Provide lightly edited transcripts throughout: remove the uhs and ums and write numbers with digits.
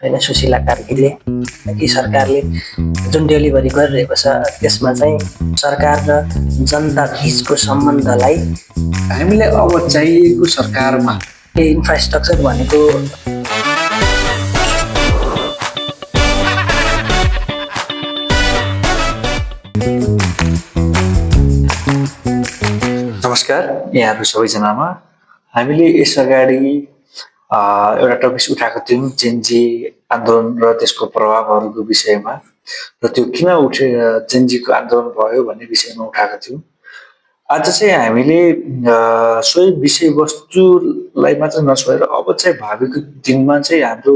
होइन सुशीला कार्कीले कि सरकारले जुन डेलिभरी गरिरहेको छ त्यसमा चाहिँ सरकार र जनता बिचको सम्बन्धलाई हामीलाई अब चाहिएको सरकारमा इन्फ्रास्ट्रक्चर भनेको नमस्कार यहाँहरू सबैजनामा। हामीले यस अगाडि एउटा टपिक उठाएको थियौँ जेनजी आन्दोलन र त्यसको प्रभावहरूको विषयमा, र त्यो किन जेनजीको आन्दोलन भयो भन्ने विषयमा उठाएको थियौँ। आज चाहिँ हामीले सोही विषयवस्तुलाई मात्र नछोडेर अब चाहिँ भावीको दिनमा चाहिँ हाम्रो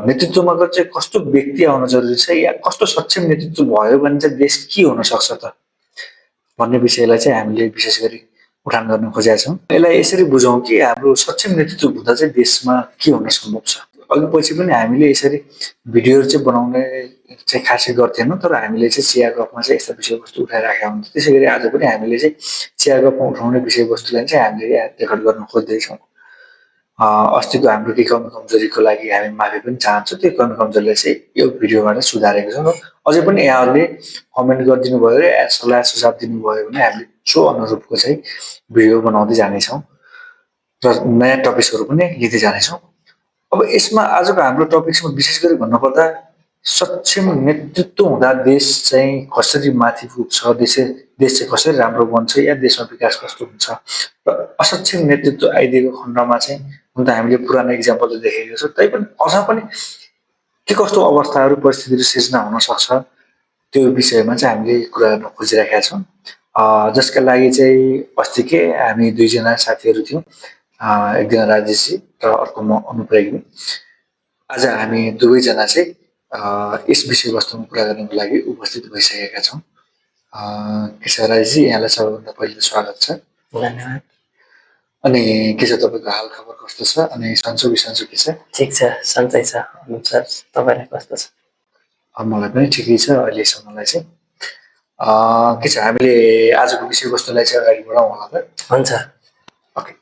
नेतृत्वमा चाहिँ कस्तो व्यक्ति आउन जरुरी छ, या कस्तो सक्षम नेतृत्व भयो भने चाहिँ देश के हुन सक्छ त भन्ने विषयलाई चाहिँ हामीले विशेष गरी उठान गर्न खोजेका छौँ। यसलाई यसरी बुझौँ कि हाम्रो सक्षम नेतृत्व हुँदा चाहिँ देशमा के हुन सम्भव छ। अघि पछि पनि हामीले यसरी भिडियोहरू चाहिँ बनाउने चाहिँ खासै गर्थेनौँ, तर हामीले चाहिँ चिया गफमा चाहिँ यस्ता विषयवस्तु उठाइराखेका हुन्थ्यो। त्यसै गरी आज पनि हामीले चाहिँ चिया गफमा उठाउने विषयवस्तुलाई चाहिँ हामीले रेकर्ड गर्न खोज्दैछौँ। अस्तिको हाम्रो केही कमी कमजोरीको लागि हामी माफी पनि चाहन्छौँ। त्यो कमी कमजोरीलाई चाहिँ यो भिडियोबाट सुधारेको छौँ। र अझै पनि यहाँहरूले कमेन्ट गरिदिनु भयो र सल्लाह सुझाव दिनुभयो भने हामीले सो अनुरूपको चाहिँ भिडियो बनाउँदै जानेछौँ र नयाँ टपिक्सहरू पनि लिँदै जानेछौँ। अब यसमा आजको हाम्रो टपिक्समा विशेष गरी भन्नुपर्दा सक्षम नेतृत्व हुँदा देश चाहिँ कसरी माथि पुग्छ, देश चाहिँ कसरी राम्रो बन्छ, या देशमा विकास कस्तो हुन्छ। र असक्षम नेतृत्व आइदिएको खण्डमा चाहिँ हुन त हामीले पुरानो इक्जाम्पल देखेको छौँ, तैपनि अझ पनि के कस्तो अवस्थाहरू परिस्थितिहरू सिर्जना हुन सक्छ त्यो विषयमा चाहिँ हामीले कुरा गर्न खोजिरहेका छौँ। जसका लागि चाहिँ अस्तिकै हामी दुईजना साथीहरू थियौँ, एकजना राजेशजी र अर्को म अनुप्रेग्मी। आज हामी दुवैजना चाहिँ यस विषयवस्तुमा कुरा गर्नको लागि उपस्थित भइसकेका छौँ। के छ राजेशजी, यहाँलाई सबैभन्दा पहिले स्वागत छ। धन्यवाद। अनि के छ तपाईँको हाल खबर कस्तो छ, अनि सन्चो बिसन्चो के छ? ठिक छ, सन्चै छ। अनुसार तपाईँलाई कस्तो छ? मलाई पनि ठिकै छ अहिलेसम्मलाई चाहिँ। के छ, हामीले आजको विषयवस्तुलाई चाहिँ अगाडि बढाउँ होला त? हुन्छ। ओके,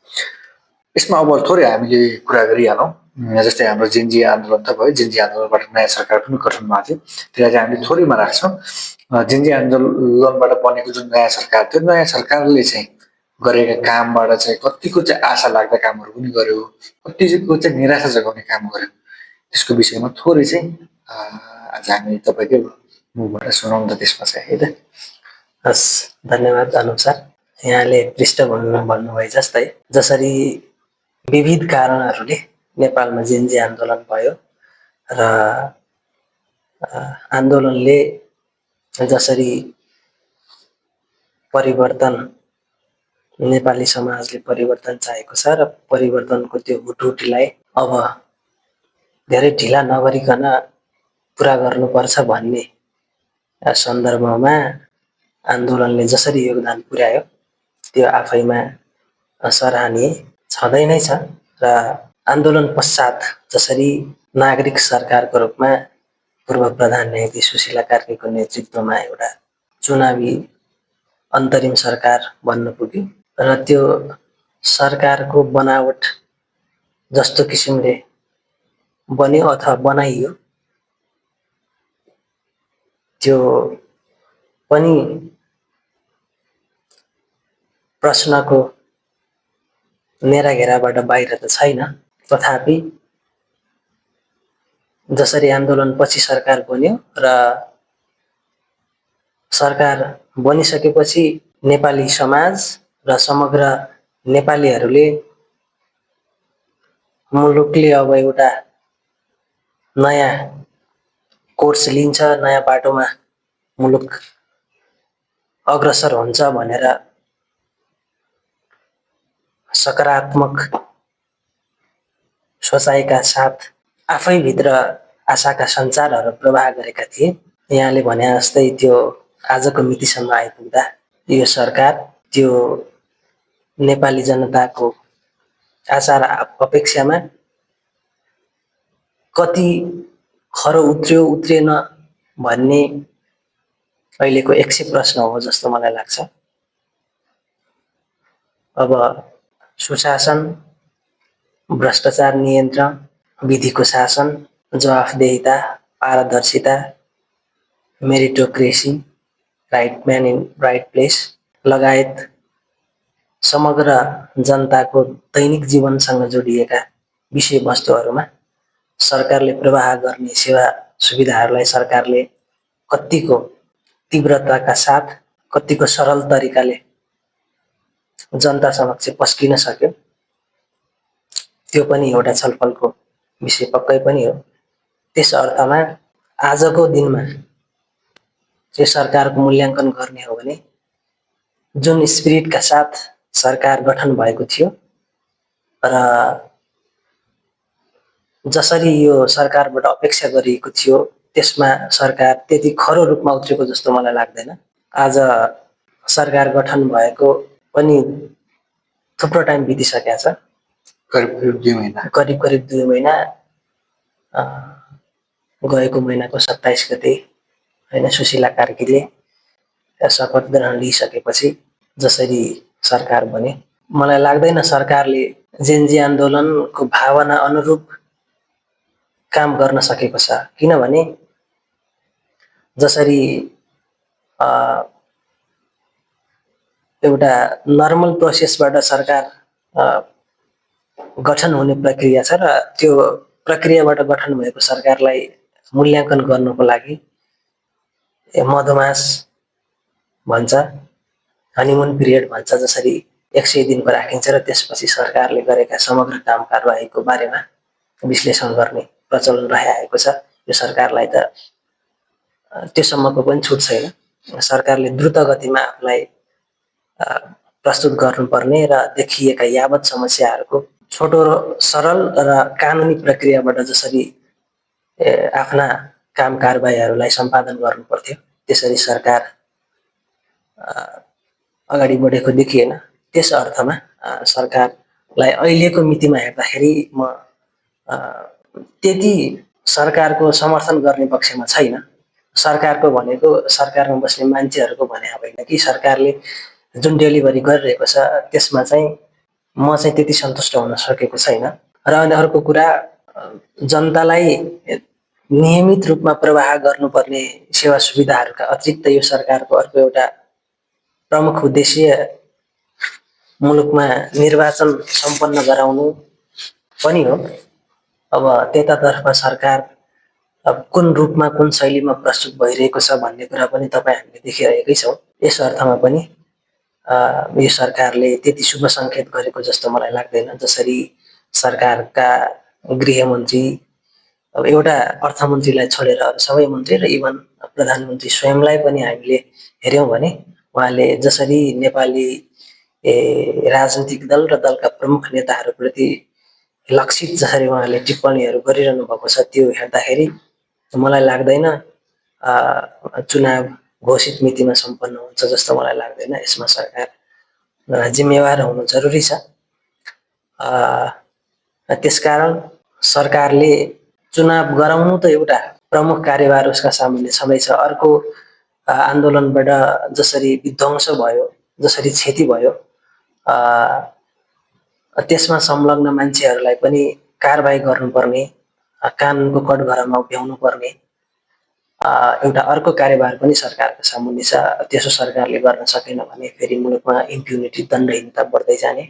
यसमा अब थोरै हामीले कुरा गरिहालौँ। जस्तै हाम्रो जेनजी आन्दोलन त भयो, जेनजी आन्दोलनबाट नयाँ सरकार पनि गठन भएको थियो, त्यसलाई चाहिँ हामीले थोरैमा राख्छौँ। जेनजी आन्दोलनबाट बनेको जुन नयाँ सरकार थियो, नयाँ सरकारले चाहिँ गरेका कामबाट चाहिँ कतिको चाहिँ आशा लाग्दा कामहरू पनि गर्यो, कतिको चाहिँ निराशा जगाउने काम गर्यो, त्यसको विषयमा थोरै चाहिँ आज हामी तपाईँकै मुखबाट सुनाउँ त त्यसमा चाहिँ, है त? हस्, धन्यवाद अनुसार। यहाँले पृष्ठभूमिमा भन्नुभए जस्तै जसरी विविध कारणहरूले नेपालमा जेनजी आन्दोलन भयो र आन्दोलनले जसरी परिवर्तन, नेपाली समाजले परिवर्तन चाहेको छ र परिवर्तनको त्यो हुटहुटीलाई अब धेरै ढिला नगरिकन पुरा गर्नुपर्छ भन्ने सन्दर्भमा आन्दोलनले जसरी योगदान पुर्यायो त्यो आफैमा सराहनीय छँदै नै छ। र आन्दोलन पश्चात जसरी नागरिक सरकारको रूपमा पूर्व प्रधान न्यायाधीश सुशीला कार्कीको नेतृत्वमा एउटा चुनावी अन्तरिम सरकार बन्न पुग्यो र त्यो सरकारको बनावट जस्तो किसिमले बन्यो अथवा बनाइयो त्यो पनि प्रश्नको नेराघेराबाट बाहिर त छैन। तथापि जसरी आन्दोलनपछि सरकार बन्यो र सरकार बनिसकेपछि नेपाली समाज र समग्र नेपालीहरूले मुलुकले अब एउटा नयाँ कोर्स लिन्छ, नयाँ बाटोमा मुलुक अग्रसर हुन्छ भनेर सकारात्मक सोचाइका साथ आफैभित्र आशाका सञ्चारहरू प्रवाह गरेका थिए। यहाँले भने जस्तै त्यो आजको मितिसम्म आइपुग्दा यो सरकार त्यो नेपाली जनताको आशा र अपेक्षामा कति खरो उत्र्यो उत्रिएन भन्ने अहिलेको एकसे प्रश्न हो जस्तो मलाई लाग्छ। अब सुशासन, भ्रष्टाचार नियन्त्रण विधिको शासन, जवाफदेहिता, पारदर्शिता, meritocracy, right man in right place लगायत समग्र जनताको दैनिक जीवनसँग जोडिएका विषयवस्तुहरूमा सरकारले प्रवाह गर्ने सेवा सुविधाहरूलाई सरकारले कतिको तीव्रताका साथ, कतिको सरल तरिकाले जनता समक्ष पस्किन सक्यो, त्यो पनि एउटा छलफलको विषय पक्कै पनि हो। त्यस अर्थमा आजको दिनमा यो सरकारको मूल्याङ्कन गर्ने हो भने जुन स्पिरिटका साथ सरकार गठन भएको थियो र जसरी यो सरकारबाट अपेक्षा गरिएको थियो त्यसमा सरकार त्यति खरो रूपमा उत्रेको जस्तो मलाई लाग्दैन। आज सरकार गठन भएको पनि थुप्रो टाइम बितिसकेको छ, करिब 2 महिना, करिब 2 महिना। गएको महिनाको 27 गते होइन सुशीला कार्कीले शपथ ग्रहण लिइसकेपछि जसरी सरकार बने, मलाई लाग्दैन सरकारले जेनजी आन्दोलनको भावना अनुरूप काम गर्न सकेको छ। किनभने जसरी एउटा नर्मल प्रोसेसबाट सरकार गठन हुने प्रक्रिया छ र त्यो प्रक्रियाबाट गठन भएको सरकारलाई मूल्याङ्कन गर्नको लागि मधुमास भन्छ, हनीमुन पिरियड भन्छ, जसरी 100 दिनको राखिन्छ र त्यसपछि सरकारले गरेका समग्र काम कारबाहीको बारेमा विश्लेषण गर्ने प्रचलन रहिआएको छ। यो सरकारलाई त त्योसम्मको पनि छुट छैन। सरकारले द्रुत गतिमा आफूलाई प्रस्तुत गर्नुपर्ने र देखिएका यावत समस्याहरूको छोटो र सरल र कानुनी प्रक्रियाबाट जसरी आफ्ना काम कारबाहीहरूलाई सम्पादन गर्नु पर्थ्यो त्यसरी सरकार अगाडि बढेको देखिएन। त्यस अर्थमा सरकारलाई अहिलेको मितिमा हेर्दाखेरि म त्यति सरकारको समर्थन गर्ने पक्षमा छैन। सरकारको भनेको सरकारमा बस्ने मान्छेहरूको भने होइन कि सरकारले जुन डेलिभरी गरिरहेको छ त्यसमा चाहिँ म चाहिँ त्यति सन्तुष्ट हुन सकेको छैन। र अनि अर्को कुरा, जनतालाई नियमित रूपमा प्रवाह गर्नुपर्ने सेवा सुविधाहरूका अतिरिक्त यो सरकारको अर्को एउटा प्रमुख उद्देश्य मुलुकमा निर्वाचन सम्पन्न गराउनु पनि हो। अब त्यतातर्फ सरकार कुन रूपमा कुन शैलीमा प्रस्तुत भइरहेको छ भन्ने कुरा पनि तपाईँ हामीले देखिरहेकै छौँ। यस अर्थमा पनि यो सरकारले त्यति शुभ सङ्केत गरेको जस्तो मलाई लाग्दैन। जसरी सरकारका गृहमन्त्री, अब एउटा अर्थमन्त्रीलाई छोडेर अरू सबै मन्त्री र इभन प्रधानमन्त्री स्वयंलाई पनि हामीले हेऱ्यौँ भने उहाँले जसरी नेपाली राजनीतिक दल र दलका प्रमुख नेताहरूप्रति लक्षित जसरी उहाँले टिप्पणीहरू गरिरहनु भएको छ त्यो हेर्दाखेरि मलाई लाग्दैन चुनाव घोषित मितिमा सम्पन्न हुन्छ जस्तो मलाई लाग्दैन। यसमा सरकार जिम्मेवार हुनु जरुरी छ। त्यसकारण सरकारले चुनाव गराउनु त एउटा प्रमुख कार्यभार उसका सामुन्ने छँदैछ। अर्को आन्दोलनबाट जसरी विध्वंस भयो, जसरी क्षति भयो, त्यसमा संलग्न मान्छेहरूलाई पनि कारबाही गर्नुपर्ने, कानुनको कठघरामा उभ्याउनु पर्ने एउटा अर्को कार्यभार पनि सरकारको सामुन्ने छ। त्यसो सरकारले गर्न सकेन भने फेरि मुलुकमा इम्प्युनिटी, दण्डहीनता बढ्दै जाने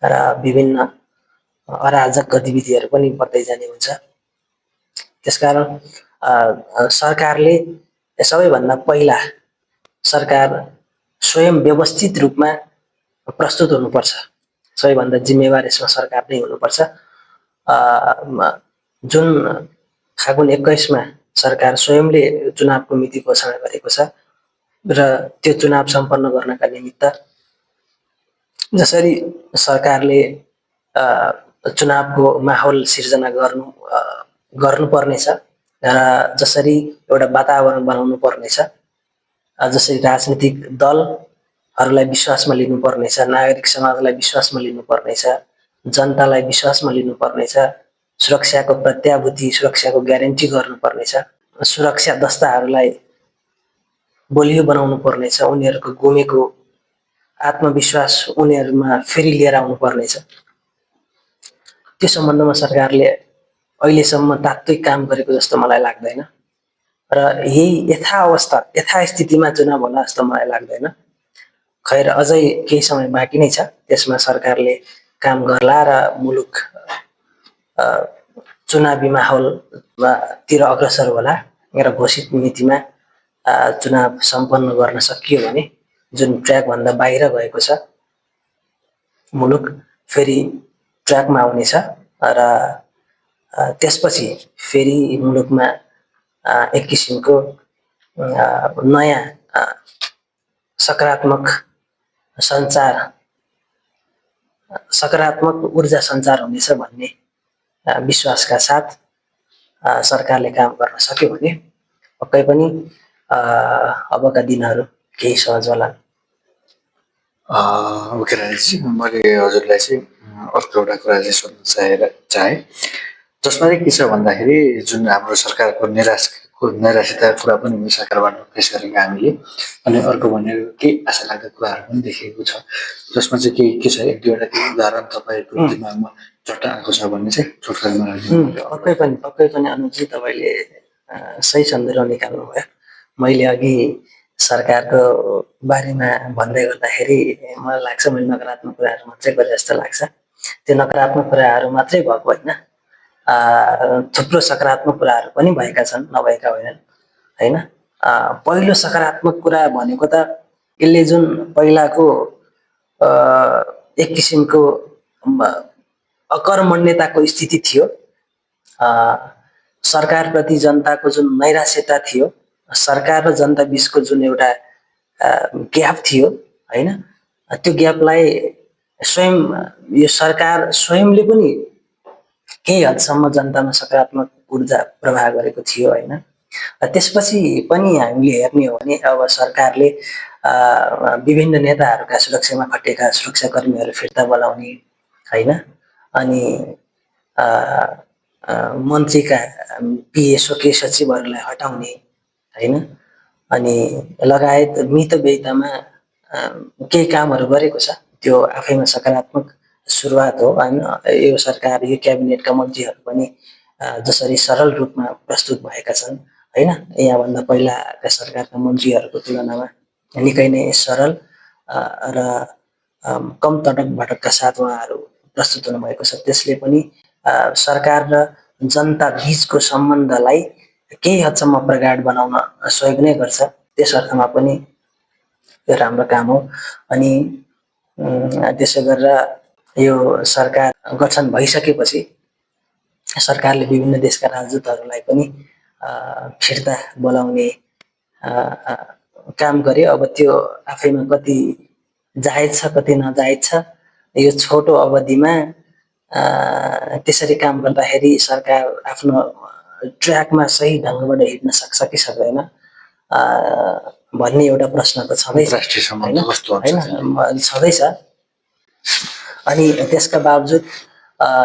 र विभिन्न अराजक गतिविधिहरू पनि बढ्दै जाने हुन्छ। त्यसकारण सरकारले सबैभन्दा पहिला सरकार स्वयं व्यवस्थित रूपमा प्रस्तुत हुनुपर्छ। सबैभन्दा जिम्मेवार यसमा सरकार नै हुनुपर्छ। जुन फागुन 21 सरकार स्वयंले चुनावको मिति घोषणा गरेको छ र त्यो चुनाव सम्पन्न गर्नका निमित्त जसरी सरकारले चुनावको माहौल सिर्जना गर्नुपर्नेछ र जसरी एउटा वातावरण बनाउनु पर्नेछ, जसरी राजनीतिक दलहरूलाई विश्वासमा लिनुपर्नेछ, नागरिक समाजलाई विश्वासमा लिनुपर्नेछ, जनतालाई विश्वासमा लिनुपर्नेछ, सुरक्षाको प्रत्याभूति, सुरक्षाको ग्यारेन्टी गर्नुपर्नेछ, सुरक्षा दस्ताहरूलाई बलियो बनाउनु पर्नेछ, उनीहरूको गुमेको आत्मविश्वास उनीहरूमा फेरि लिएर आउनु पर्नेछ। त्यो सम्बन्धमा सरकारले अहिलेसम्म तात्विक काम गरेको जस्तो मलाई लाग्दैन र यही यथास्थितिमा चुनाव होला जस्तो मलाई लाग्दैन। खैर अझै केही समय बाँकी नै छ, त्यसमा सरकारले काम गर्ला र मुलुक चुनावी माहौलतिर अग्रसर होला र घोषित मितिमा चुनाव सम्पन्न गर्न सकियो भने जुन ट्र्याकभन्दा बाहिर गएको छ मुलुक फेरि ट्र्याकमा आउनेछ र त्यसपछि फेरि मुलुकमा एक किसिमको नयाँ सकारात्मक सञ्चार, सकारात्मक ऊर्जा सञ्चार हुनेछ भन्ने विश्वासका साथ सरकारले काम गर्न सक्यो भने पक्कै पनि अबका दिनहरू केही सहज होला। ओके राजेशजी, मैले हजुरलाई चाहिँ अर्को एउटा कुरा चाहिँ सोध्न चाहे जसमा चाहिँ के छ भन्दाखेरि जुन हाम्रो सरकारको निराशिता कुरा पनि सरकारबाट पेस गरेको हामीले, अनि अर्को भनेको केही आशा लाग्दो कुराहरू पनि देखेको छ जसमा चाहिँ के छ एक दुईवटा केही उदाहरण तपाईँको दिमागमा चट्ट आएको छ भन्ने चाहिँ छोटकरीमा पक्कै पनि अनुजी तपाईँले सही सन्दर्भ निकाल्नु भयो। मैले अघि सरकारको बारेमा भन्दै गर्दाखेरि मलाई लाग्छ मैले नकारात्मक कुराहरू मात्रै गरे जस्तो लाग्छ। त्यो नकारात्मक कुराहरू मात्रै भएको होइन, थुप्रो सकारात्मक कुराहरू पनि भएका छन्, नभएका होइनन् होइन। पहिलो सकारात्मक कुरा भनेको त यसले जुन पहिलाको एक किसिमको अकर्मण्यताको स्थिति थियो, सरकारप्रति जनताको जुन नैराश्यता थियो, सरकार र जनता बिचको जुन एउटा ग्याप थियो होइन, त्यो ग्यापलाई स्वयं यो सरकार स्वयंले पनि केही हदसम्म जनतामा सकारात्मक ऊर्जा प्रवाह गरेको थियो होइन। त्यसपछि पनि हामीले हेर्ने हो भने अब सरकारले विभिन्न नेताहरूका सुरक्षामा खटेका सुरक्षाकर्मीहरू फिर्ता बोलाउने होइन, अनि मन्त्रीका पिए स्वकीय सचिवहरूलाई हटाउने होइन, अनि लगायत मितव्ययितामा केही कामहरू गरेको छ। त्यो आफैमा सकारात्मक सुरुवात हो होइन। यो सरकार, यो क्याबिनेटका मन्त्रीहरू पनि जसरी सरल रूपमा प्रस्तुत भएका छन् होइन, यहाँभन्दा पहिलाका सरकारका मन्त्रीहरूको तुलनामा निकै नै सरल र कम तटक भटकका साथ उहाँहरू प्रस्तुत हुनुभएको छ। त्यसले पनि सरकार र जनता बिचको सम्बन्धलाई केही हदसम्म प्रगाढ बनाउन सहयोग नै गर्छ। त्यस अर्थमा पनि यो राम्रो काम हो। अनि त्यसो गरेर यो सरकार गठन भइसकेपछि सरकारले विभिन्न देशका राजदूतहरूलाई पनि फिर्ता बोलाउने काम गर्यो। अब त्यो आफैमा कति जायज छ कति नजायज छ, यो छोटो अवधिमा त्यसरी काम गर्दाखेरि सरकार आफ्नो ट्र्याकमा सही ढङ्गबाट हिँड्न सक्छ कि सक्दैन भन्ने एउटा प्रश्न त छँदैछ होइन, छँदैछ। अनि त्यसका बावजुद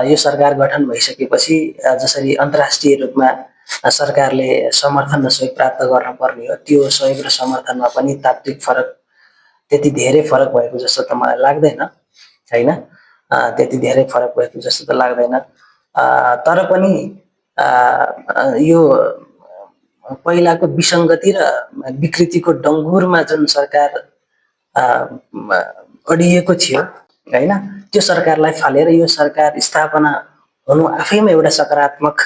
यो सरकार गठन भइसकेपछि जसरी अन्तर्राष्ट्रिय रूपमा सरकारले समर्थन र सहयोग प्राप्त गर्न पर्ने हो, त्यो सहयोग र समर्थनमा पनि तात्विक फरक त्यति धेरै फरक भएको जस्तो त मलाई लाग्दैन होइन, त्यति धेरै फरक भएको जस्तो त लाग्दैन। तर पनि यो पहिलाको विसङ्गति र विकृतिको डङ्गुरमा जुन सरकार अडिएको थियो होइन, त्यो सरकारलाई फालेर यो सरकार स्थापना हुनु आफैमा एउटा सकारात्मक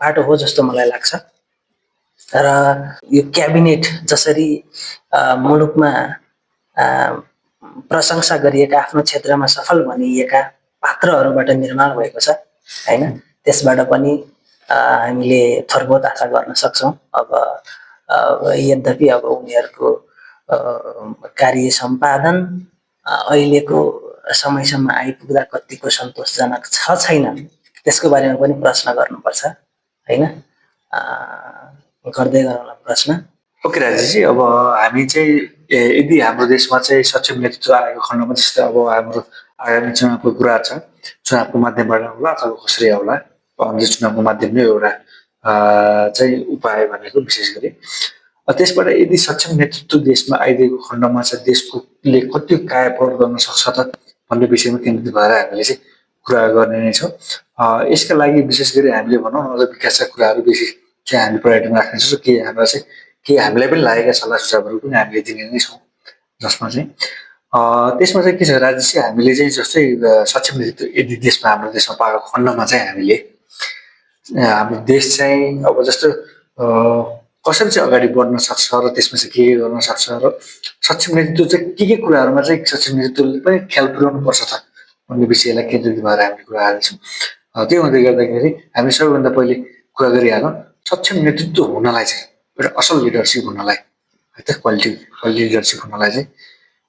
बाटो हो जस्तो मलाई लाग्छ। र यो क्याबिनेट जसरी मुलुकमा प्रशंसा गरिएका आफ्नो क्षेत्रमा सफल भनिएका पात्रहरूबाट निर्माण भएको छ होइन, त्यसबाट पनि हामीले थोरबहुत आशा गर्न सक्छौँ। अब यद्यपि अब उनीहरूको कार्य सम्पादन अहिलेको समयसम्म आइपुग्दा कतिको सन्तोषजनक छ छैन त्यसको बारेमा पनि प्रश्न गर्नुपर्छ होइन, गर्दै गरौँला प्रश्न। ओके राजेशजी, अब हामी चाहिँ यदि हाम्रो देशमा चाहिँ सक्षम नेतृत्व आएको खण्डमा जस्तै अब हाम्रो आगामी चुनावको कुरा छ, चुनावको माध्यमबाट होला अथवा कसरी होला, चुनावको माध्यम नै एउटा चाहिँ उपाय भनेको विशेष गरी त्यसबाट यदि सक्षम नेतृत्व देशमा आइदिएको खण्डमा चाहिँ देशकोले कति काय प्रयोग गर्न सक्छ त भन्ने विषयमा केन्द्रित भएर हामीले चाहिँ कुरा गर्ने नै छौँ। यसका लागि विशेष गरी हामीले भनौँ न विकासका कुराहरू बेसी चाहिँ हामी प्रायोरिटीमा राख्ने छौँ। के हाम्रा चाहिँ के हामीलाई पनि लागेका सल्लाह सुझावहरू पनि हामीले दिने नै छौँ, जसमा चाहिँ त्यसमा चाहिँ के छ राजेश, हामीले चाहिँ जस्तै सक्षम नेतृत्व यदि देशमा हाम्रो देशमा पाएको खण्डमा चाहिँ हामीले हाम्रो देश चाहिँ अब जस्तो कसरी चाहिँ अगाडि बढ्न सक्छ र त्यसमा चाहिँ के गर्न सक्छ र सक्षम नेतृत्व चाहिँ के कुराहरूमा चाहिँ सक्षम नेतृत्वले पनि ख्याल पुर्याउनु पर्छ त भन्ने विषयलाई केन्द्रित भएर हामीले कुरा हाल्छौँ। त्यो हुँदै गर्दाखेरि हामी सबैभन्दा पहिले कुरा गरिहालौँ सक्षम नेतृत्व हुनलाई चाहिँ एउटा असल लिडरसिप हुनलाई है त क्वालिटी लिडरसिप हुनलाई चाहिँ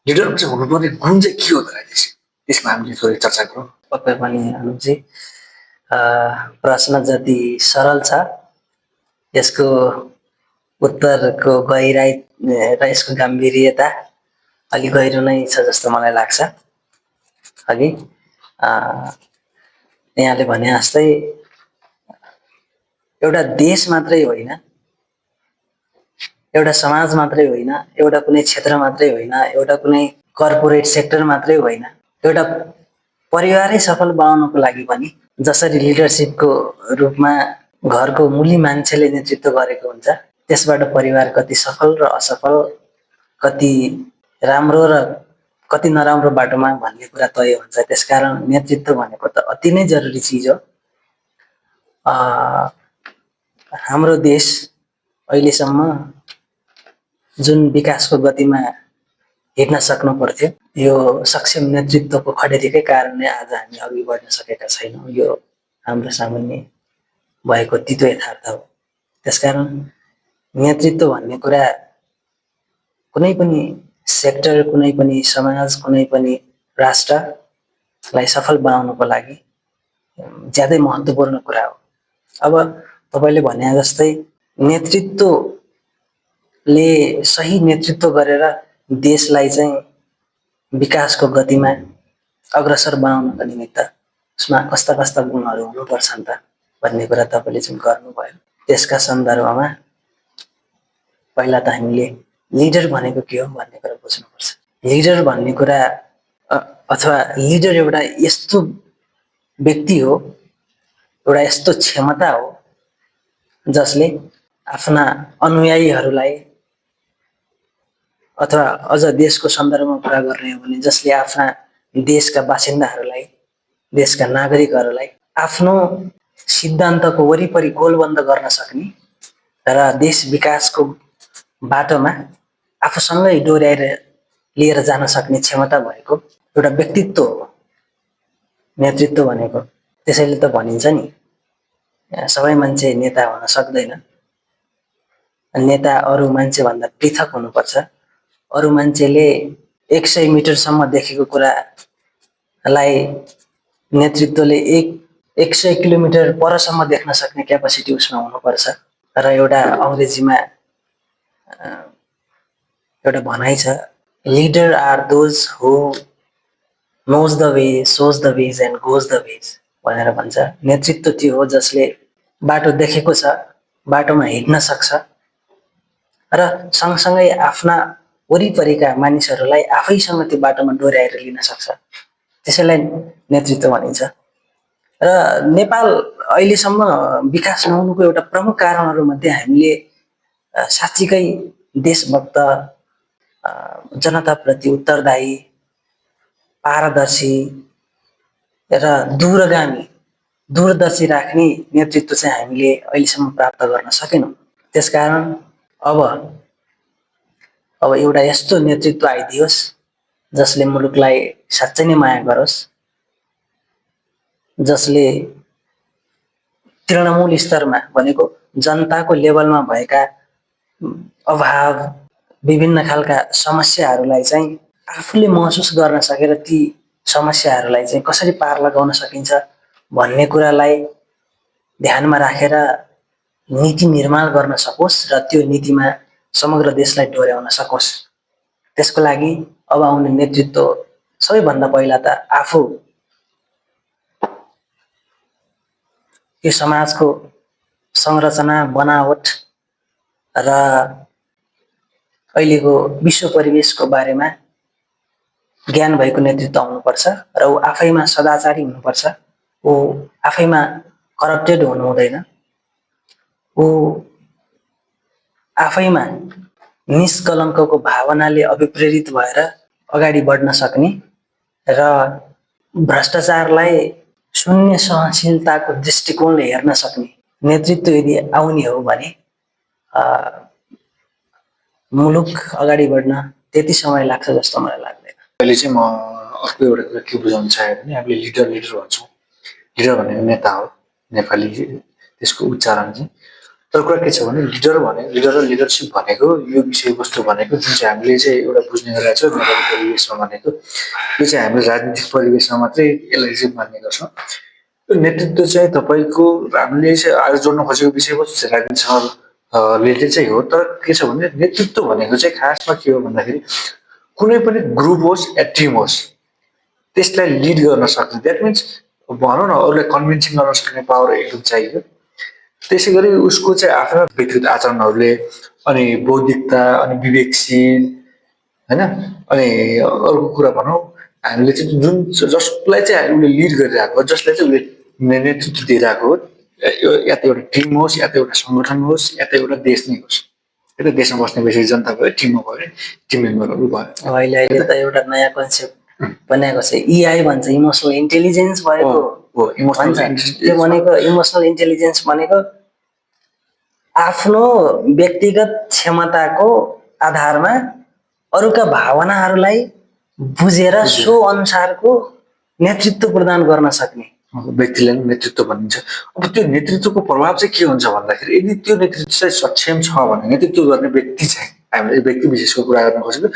लिडरमा चाहिँ हुनुपर्ने गुण चाहिँ के हो त राजेश, त्यसमा हामीले थोरै चर्चा गरौँ। पक्कै पनि अनुजी, प्रश्न जति सरल छ यसको उत्तरको गहिराई र यसको गम्भीर्यता अलि गहिरो नै छ जस्तो मलाई लाग्छ। अघि यहाँले भने जस्तै एउटा देश मात्रै होइन, एउटा समाज मात्रै होइन, एउटा कुनै क्षेत्र मात्रै होइन, एउटा कुनै कर्पोरेट सेक्टर मात्रै होइन, एउटा परिवारै सफल बनाउनको लागि पनि जसरी लिडरसिपको रूपमा घरको मूली मान्छेले नेतृत्व गरेको हुन्छ, त्यसबाट परिवार कति सफल र असफल, कति राम्रो र कति नराम्रो बाटोमा भन्ने कुरा तय हुन्छ। त्यसकारण नेतृत्व भनेको त अति नै जरुरी चिज हो। हाम्रो देश अहिलेसम्म जुन विकासको गतिमा हिँड्न सक्नु पर्थ्यो, यो सक्षम नेतृत्वको खडेरीकै कारणले आज हामी अघि बढ्न सकेका छैनौँ। यो हाम्रो सामान्य भएको तितो यथार्थ हो। त्यसकारण नेतृत्व भन्ने कुरा कुनै पनि सेक्टर, कुनै पनि समाज, कुनै पनि राष्ट्रलाई सफल बनाउनको लागि ज्यादै महत्त्वपूर्ण कुरा हो। अब तपाईले भने जस्तै नेतृत्वले सही नेतृत्व गरेर देशलाई चाहिँ विकासको गतिमा अग्रसर बनाउनको निमित्त उसमा कस्ता कस्ता गुणहरू हुनुपर्छन् त भन्ने कुरा तपाईँले जुन गर्नुभयो, त्यसका सन्दर्भमा पहिला त हामीले लिडर भनेको के हो भन्ने कुरा बुझ्नुपर्छ। लिडर भन्ने कुरा अथवा लिडर एउटा यस्तो व्यक्ति हो, एउटा यस्तो क्षमता हो जसले आफ्ना अनुयायीहरूलाई अथवा अझ देशको सन्दर्भमा कुरा गर्ने हो भने जसले आफ्ना देशका बासिन्दाहरूलाई, देशका नागरिकहरूलाई आफ्नो सिद्धान्तको वरिपरि गोलबन्द गर्न सक्ने र देश विकासको बाटोमा आफूसँगै डोर्याएर लिएर जान सक्ने क्षमता भएको एउटा व्यक्तित्व हो नेतृत्व भनेको। त्यसैले त भनिन्छ नि सबै मान्छे नेता हुन सक्दैन, नेता अरू मान्छेभन्दा पृथक हुनुपर्छ। अरू मान्छेले 100 मिटरसम्म देखेको कुरालाई नेतृत्वले 100 किलोमिटर परसम्म देख्न सक्ने क्यापासिटी उसमा हुनुपर्छ। र एउटा अङ्ग्रेजीमा एउटा भनाइ छ, leader are those who knows the way, shows the ways and goes the ways भनेर भन्छ। नेतृत्व त्यो हो जसले बाटो देखेको छ, बाटोमा हिँड्न सक्छ र सँगसँगै आफ्ना वरिपरिका मानिसहरूलाई आफैसँग त्यो बाटोमा डोर्याएर लिन सक्छ। त्यसैलाई नेतृत्व भनिन्छ। र नेपाल अहिलेसम्म विकास नहुनुको एउटा प्रमुख कारणहरूमध्ये हामीले साँच्चीकै देशभक्त, जनताप्रति उत्तरदायी, पारदर्शी र दूरदर्शी राख्ने नेतृत्व चाहिँ हामीले अहिलेसम्म प्राप्त गर्न सकेनौँ। त्यसकारण अब एउटा यस्तो नेतृत्व आइदियोस् जसले मुलुकलाई साँच्चै नै माया गरोस्, जसले तृणमूल स्तरमा भनेको जनताको लेभलमा भएका अभाव, विभिन्न खालका समस्याहरूलाई चाहिँ आफूले महसुस गर्न सकेर ती समस्याहरूलाई चाहिँ कसरी पार लगाउन सकिन्छ भन्ने कुरालाई ध्यानमा राखेर नीति निर्माण गर्न सकोस् र त्यो नीतिमा समग्र देशलाई डोर्याउन सकोस्। त्यसको लागि अब आउने नेतृत्व सबैभन्दा पहिला त आफू यो समाजको संरचना, बनावट र अहिलेको विश्व परिवेशको बारेमा ज्ञान भएको नेतृत्व आउनुपर्छ र ऊ आफैमा सदाचारी हुनुपर्छ ऊ आफैमा करप्टेड हुनु हुँदैन, ऊ आफैमा निष्कलङ्कको भावनाले अभिप्रेरित भएर अगाडि बढ्न सक्ने र भ्रष्टाचारलाई शून्य सहनशीलताको दृष्टिकोणले हेर्न सक्ने नेतृत्व यदि आउने हो भने मुलुक अगाडि बढ्न त्यति समय लाग्छ जस्तो मलाई लाग्दैन। अहिले चाहिँ म अर्को एउटा कुरा के बुझाउन चाहेँ भने हामीले लिडर भन्छौँ, लिडर भनेको नेता हो नेपाली त्यसको उच्चारण चाहिँ। तर कुरा के छ भने लिडर र लिडरसिप भनेको यो विषयवस्तु भनेको जुन चाहिँ हामीले चाहिँ एउटा बुझ्ने गरेका छौँ नेपाली परिवेशमा भनेको यो चाहिँ हामीले राजनीतिक परिवेशमा मात्रै यसलाई चाहिँ मान्ने गर्छौँ। यो नेतृत्व चाहिँ तपाईँको हामीले चाहिँ आज जोड्न खोजेको विषयवस्तु चाहिँ राजनीतिसँग रिलेटेड चाहिँ हो। तर के छ भने नेतृत्व भनेको चाहिँ खासमा के हो भन्दाखेरि कुनै पनि ग्रुप होस् या टिम होस् त्यसलाई लिड गर्न सक्ने, द्याट मिन्स भनौँ न अरूलाई कन्भिन्सिङ गर्न सक्ने पावर एकदम चाहियो। त्यसै गरी उसको चाहिँ आफ्नो व्यक्तिगत आचरणहरूले अनि बौद्धिकता अनि विवेकशील होइन अनि अर्को कुरा भनौँ हामीले चाहिँ जुन जसलाई चाहिँ उसले लिड गरिरहेको हो, जसलाई चाहिँ उसले नेतृत्व दिइरहेको हो, या त एउटा टिम होस् या त एउटा सङ्गठन होस् या त एउटा देश नै होस्, एउटा देशमा बस्ने बेसी जनता भयो, टिममा भयो, टिम मेम्बरहरू भयो। अहिले त एउटा नयाँ कन्सेप्ट बनाएको छ, इआई भन्छ, इमोसनल इन्टेलिजेन्स भएको भन्छ। त्यो भनेको इमोसनल इन्टेलिजेन्स भनेको आफ्नो व्यक्तिगत क्षमताको आधारमा अरूका भावनाहरूलाई बुझेर सो अनुसारको नेतृत्व प्रदान गर्न सक्ने व्यक्तिलाई नेतृत्व भनिन्छ। अब त्यो नेतृत्वको प्रभाव चाहिँ के हुन्छ भन्दाखेरि यदि त्यो नेतृत्व चाहिँ सक्षम छ भने नेतृत्व गर्ने व्यक्ति चाहिँ हामीले व्यक्ति विशेषको कुरा गर्न खोजेको,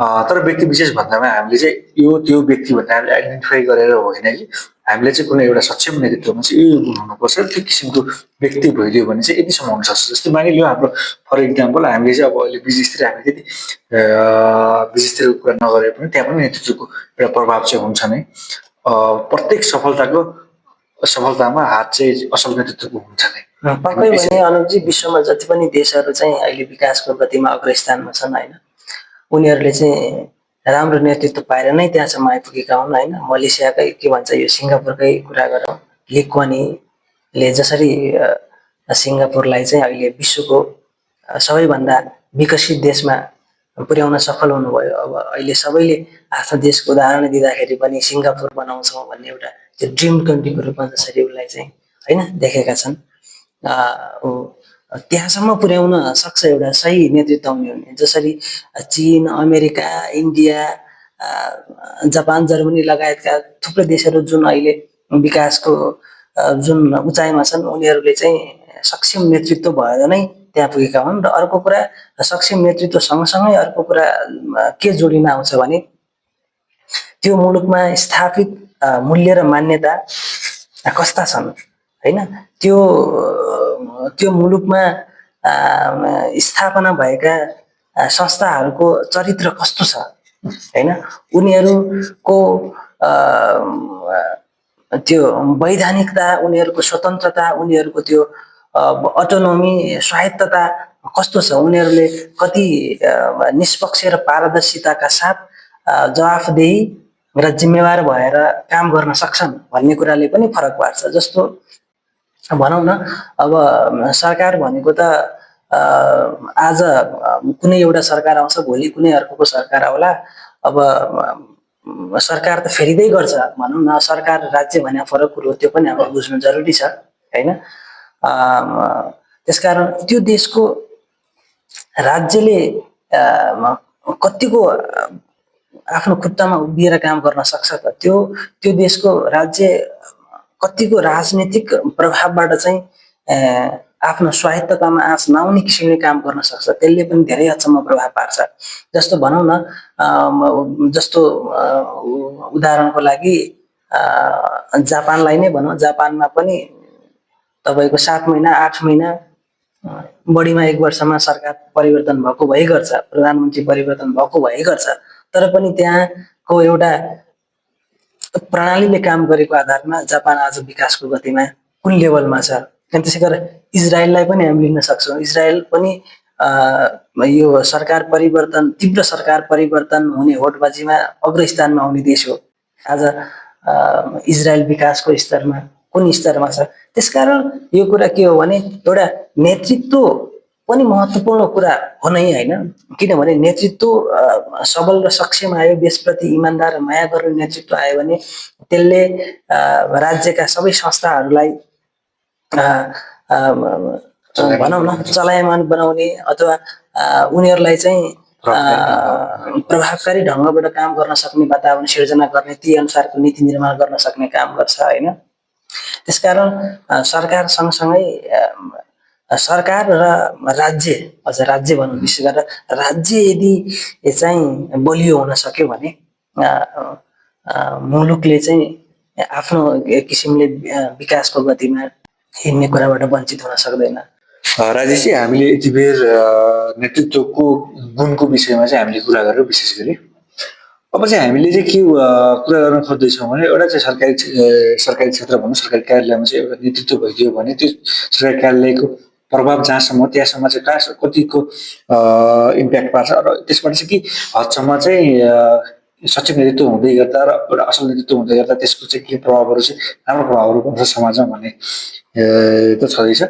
तर व्यक्ति विशेष भन्दामा हामीले चाहिँ यो त्यो व्यक्ति भन्दा हामीले आइडेन्टिफाई गरेर होइन कि हामीले चाहिँ कुनै एउटा सक्षम नेतृत्वमा चाहिँ यो गुण हुनुपर्छ, त्यो किसिमको व्यक्ति भइदियो भने चाहिँ यतिसम्म हुनसक्छ। जस्तै मानिलियो हाम्रो फर इक्जाम्पल हामीले चाहिँ अब अहिले बिजनेसतिर हामी त्यति बिजनेसतिरको कुरा नगरे पनि त्यहाँ पनि नेतृत्वको एउटा प्रभाव चाहिँ हुन्छ नै। प्रत्येक सफलतामा हात चाहिँ असल नेतृत्वको हुन्छ नै। पक्कै पनि अनुपजी विश्वमा जति पनि देशहरू चाहिँ अहिले विकासको गतिमा अग्रस्थानमा छन् होइन, उनीहरूले चाहिँ राम्रो नेतृत्व पाएर नै त्यहाँसम्म आइपुगेका हुन् होइन। मलेसियाकै के भन्छ यो सिङ्गापुरकै कुरा गरौँ, ली कुवान यूले जसरी सिङ्गापुरलाई चाहिँ अहिले विश्वको सबैभन्दा विकसित देशमा पुर्याउन सफल हुनुभयो। अब अहिले सबैले आफ्नो देशको उदाहरण दिँदाखेरि पनि सिङ्गापुर बनाउँछौँ भन्ने एउटा त्यो ड्रिम कन्ट्रीको रूपमा जसरी उसलाई चाहिँ होइन देखेका छन्, त्यहाँसम्म पुर्याउन सक्छ एउटा सही नेतृत्व हुने भने। जसरी चीन, अमेरिका, इन्डिया, जापान, जर्मनी लगायतका थुप्रै देशहरू जुन अहिले विकासको जुन उचाइमा छन्, उनीहरूले चाहिँ सक्षम नेतृत्व भएर नै त्यहाँ पुगेका हुन्। र अर्को कुरा सक्षम नेतृत्व सँगसँगै अर्को कुरा के जोडिन आउँछ भने त्यो मुलुकमा स्थापित मूल्य र मान्यता कस्ता छन् होइन, त्यो मुलुकमा स्थापना भएका संस्थाहरूको चरित्र कस्तो छ होइन, उनीहरूको त्यो वैधानिकता, उनीहरूको स्वतन्त्रता, उनीहरूको त्यो अटोनोमी, स्वायत्तता कस्तो छ, उनीहरूले कति निष्पक्ष र पारदर्शिताका साथ जवाफदेही र जिम्मेवार भएर काम गर्न सक्छन् भन्ने कुराले पनि फरक पार्छ। जस्तो भनौँ न अब सरकार भनेको त आज कुनै एउटा सरकार आउँछ, भोलि कुनै अर्को सरकार आउला। अब सरकार त फेरिँदै गर्छ भनौँ न, सरकार राज्य भने फरक कुरो, त्यो पनि हामीले बुझ्नु जरुरी छ होइन। त्यसकारण त्यो देशको राज्यले कतिको आफ्नो खुट्टामा उभिएर काम गर्न सक्छ त, त्यो देशको राज्य कतिको राजनीतिक प्रभावबाट चाहिँ आफ्नो स्वायत्ततामा आँच नआउने किसिमले काम गर्न सक्छ, त्यसले पनि धेरै हदसम्म प्रभाव पार्छ। जस्तो भनौँ न, जस्तो उदाहरणको लागि जापानलाई नै भनौँ, जापानमा पनि तपाईँको 7 महिना 8 महिना बढीमा 1 वर्षमा सरकार परिवर्तन भएको भए गर्छ, प्रधानमन्त्री परिवर्तन भएको भए गर्छ, तर पनि त्यहाँको एउटा प्रणालीले काम गरेको आधारमा जापान आज विकासको गतिमा कुन लेभलमा छ। अनि त्यसै गरेर इजरायललाई पनि हामी लिन सक्छौँ। इजरायल पनि यो सरकार परिवर्तन, तीव्र सरकार परिवर्तन हुने होडबाजीमा अग्रस्थानमा आउने देश हो। आज इजरायल विकासको स्तरमा कुन स्तरमा छ। त्यसकारण यो कुरा के हो भने एउटा नेतृत्व पनि महत्त्वपूर्ण कुरा हो नै होइन, किनभने नेतृत्व सबल र सक्षम आयो, देशप्रति इमान्दार र माया गर्ने नेतृत्व आयो भने त्यसले राज्यका सबै संस्थाहरूलाई भनौँ न चलायमान बनाउने अथवा उनीहरूलाई चाहिँ प्रभावकारी ढङ्गबाट काम गर्न सक्ने वातावरण सिर्जना गर्ने, ती अनुसारको नीति निर्माण गर्न सक्ने काम गर्छ होइन। त्यसकारण सरकार सँगसँगै सरकार र राज्य, अझ राज्य भनौँ, विशेष गरेर राज्य यदि चाहिँ बलियो हुन सक्यो भने मुलुकले चाहिँ आफ्नो किसिमले विकासको गतिमा हिँड्ने कुराबाट वञ्चित हुन सक्दैन। राजेशजी, हामीले यति बेर नेतृत्वको गुणको विषयमा चाहिँ हामीले कुरा गरेर विशेष गरी अब चाहिँ हामीले चाहिँ के कुरा गर्न खोज्दैछौँ भने एउटा चाहिँ सरकारी क्षेत्र भनौँ, सरकारी कार्यालयमा चाहिँ एउटा नेतृत्व भइदियो भने त्यो सरकारी कार्यालयको प्रभाव जहाँसम्म त्यहाँसम्म चाहिँ कहाँ कतिको इम्प्याक्ट पार्छ र त्यसबाट चाहिँ के हदसम्म चाहिँ सचिव नेतृत्व हुँदै गर्दा र एउटा असल नेतृत्व हुँदै गर्दा त्यसको चाहिँ के प्रभावहरू चाहिँ राम्रो प्रभावहरू पर्छ समाजमा भन्ने त छँदैछ।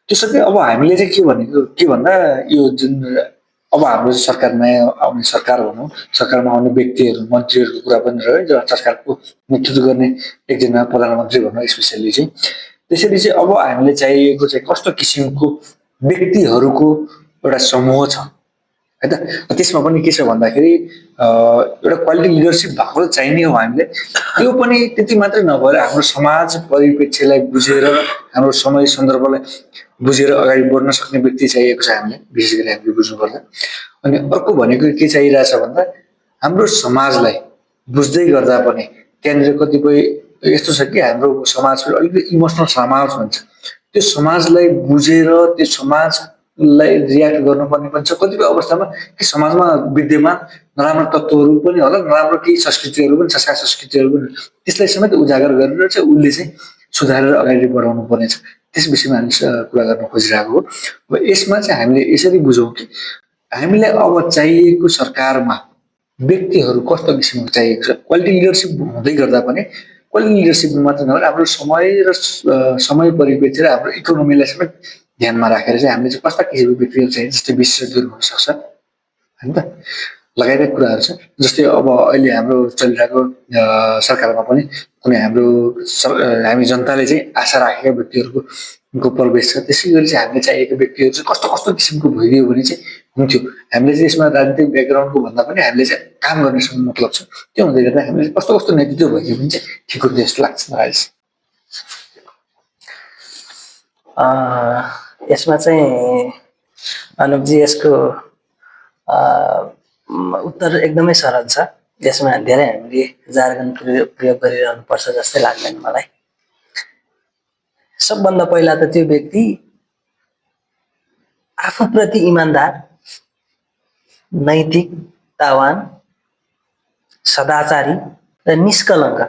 त्यसरी अब हामीले चाहिँ के भनेको के भन्दा यो जुन अब हाम्रो सरकारमा आउने सरकार भनौँ, सरकारमा आउने व्यक्तिहरू मन्त्रीहरूको कुरा पनि रह्यो, जो सरकारको नेतृत्व गर्ने एकजना प्रधानमन्त्री भनौँ स्पेसल्ली चाहिँ। त्यसरी चाहिँ अब हामीले चाहिएको चाहिँ कस्तो किसिमको व्यक्तिहरूको एउटा समूह छ है त। त्यसमा पनि के छ भन्दाखेरि एउटा क्वालिटी लिडरसिप भएको चाहिने हो हामीले। त्यो पनि त्यति मात्रै नभएर हाम्रो समाज परिप्रेक्ष्यलाई बुझेर हाम्रो समय सन्दर्भलाई बुझेर अगाडि बढ्न सक्ने व्यक्ति चाहिएको छ हामीले, विशेष गरी हामीले बुझ्नुपर्छ। अनि अर्को भनेको के चाहिरहेछ भन्दा हाम्रो समाजलाई बुझ्दै गर्दा पनि त्यहाँनिर कतिपय यस्तो छ कि हाम्रो समाज अलिकति इमोसनल समाज भन्छ, त्यो समाजलाई बुझेर त्यो समाजलाई रियाक्ट गर्नुपर्ने पनि छ। कतिपय अवस्थामा कि समाजमा विद्यमान नराम्रो तत्त्वहरू पनि होला, नराम्रो केही संस्कृतिहरू पनि, संस्कार संस्कृतिहरू पनि, त्यसलाई समेत उजागर गरेर चाहिँ उसले चाहिँ सुधारेर अगाडि बढाउनु पर्नेछ। त्यस विषयमा हामी कुरा गर्न खोजिरहेको हो। अब यसमा चाहिँ हामीले यसरी बुझौँ कि हामीलाई अब चाहिएको सरकारमा व्यक्तिहरू कस्तो किसिमको चाहिएको छ। क्वालिटी लिडरसिप हुँदै गर्दा पनि क्वालिटी लिडरसिप मात्र नभएर हाम्रो समय र समय परिप्रेक्ष्य र हाम्रो इकोनोमीलाई समेत ध्यानमा राखेर चाहिँ हामीले चाहिँ कस्ता किसिमको व्यक्तिहरू चाहिन्छ, जस्तै विशेषज्ञहरू हुनसक्छ होइन त, लगायतका कुराहरू छ। जस्तै अब अहिले हाम्रो चलिरहेको सरकारमा पनि कुनै हामी जनताले चाहिँ आशा राखेका व्यक्तिहरूको प्रवेश छ। त्यसै गरी चाहिँ हामीले चाहिएको व्यक्तिहरू चाहिँ कस्तो कस्तो किसिमको भइदियो भने चाहिँ हुन्थ्यो। हामीले चाहिँ यसमा राजनीतिक ब्याकग्राउन्डको भन्दा पनि हामीले चाहिँ काम गर्नेसँग मतलब छ। त्यो हुँदै गर्दा हामीले कस्तो कस्तो नेतृत्व भइदियो भने चाहिँ ठिक हुन्थ्यो जस्तो लाग्छ मलाई। यसमा चाहिँ अनुपजी यसको उत्तर एकदमै सरल छ। यसमा धेरै हामीले जार्गन प्रयोग गरिरहनु पर्छ जस्तै लाग्दैन मलाई। सबभन्दा पहिला त त्यो व्यक्ति आफूप्रति इमान्दार, नैतिकतावान, सदाचारी र निष्कलङ्क।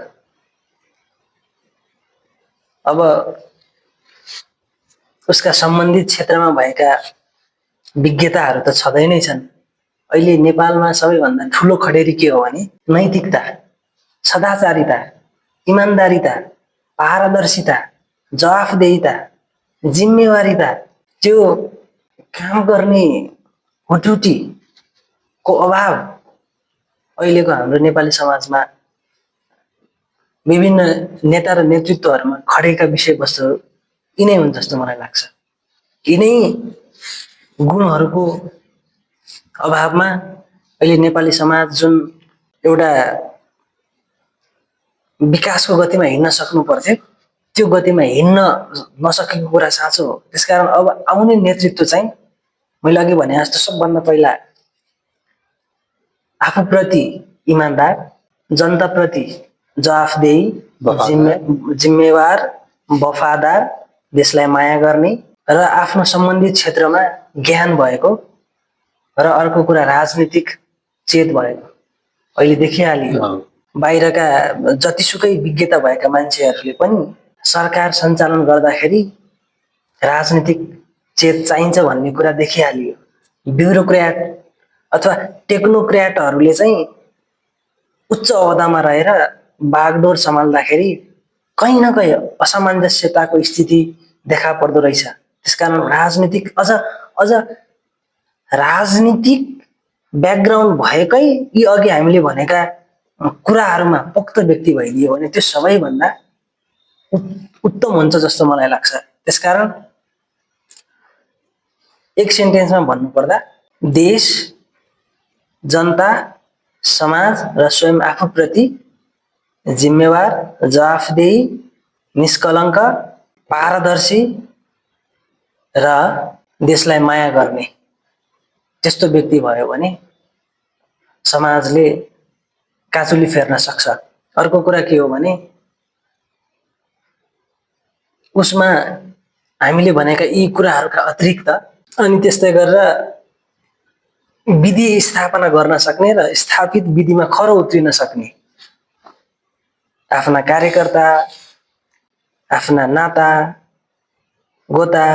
अब उसका सम्बन्धित क्षेत्रमा भएका विज्ञताहरू त छँदै नै छन्। अहिले नेपालमा सबैभन्दा ठुलो खडेरी के हो भने नैतिकता, सदाचारिता, इमान्दारिता, पारदर्शिता, जवाफदेहिता, जिम्मेवारिता, त्यो काम गर्ने हुटुटीको अभाव अहिलेको हाम्रो नेपाली समाजमा विभिन्न नेता र नेतृत्वहरूमा खडेका विषयवस्तुहरू यिनै हुन् जस्तो मलाई लाग्छ। यिनै गुणहरूको अभावमा अहिले नेपाली समाज जुन एउटा विकासको गतिमा हिँड्न सक्नु पर्थ्यो त्यो गतिमा हिँड्न नसकेको कुरा साँचो हो। त्यसकारण अब आउने नेतृत्व चाहिँ मैले अघि भने जस्तो सबभन्दा पहिला आफूप्रति इमान्दार, जनताप्रति जवाफदेही, जिम्मेवार, वफादार, देशलाई माया गर्ने र आफ्नो सम्बन्धित क्षेत्रमा ज्ञान भएको र अर्को कुरा राजनीतिक चेत भएको। अहिले देखिहालियो बाहिरका जतिसुकै विज्ञता भएका मान्छेहरूले पनि सरकार सञ्चालन गर्दाखेरि राजनीतिक चेत चाहिन्छ भन्ने कुरा देखिहालियो। ब्युरोक्र्याट अथवा टेक्नोक्र्याटहरूले चाहिँ उच्च ओहदामा रहेर बागडोर सम्हाल्दाखेरि कहीँ न कहीँ असमञ्जस्यताको स्थिति देखा पर्दो रहेछ। त्यसकारण अझ राजनीतिक ब्याकग्राउन्ड भएकै यी अघि हामीले भनेका कुराहरूमा पोक्त व्यक्ति भइदियो भने त्यो सबैभन्दा उत्तम हुन्छ जस्तो मलाई लाग्छ। त्यसकारण एक सेन्टेन्समा भन्नुपर्दा देश, जनता, समाज र स्वयं आफूप्रति जिम्मेवार, जवाफदेही, निष्कलङ्क, पारदर्शी र देशलाई माया गर्ने त्यस्तो व्यक्ति भयो भने समाजले काँचुली फेर्न सक्छ। अर्को कुरा के हो भने उसमा हामीले भनेका यी कुराहरूका अतिरिक्त अनि त्यस्तै गरेर विधि स्थापना गर्न सक्ने र स्थापित विधिमा खरो उत्रिन सक्ने आफ्ना कार्यकर्ता, आफ्ना नाता गोता,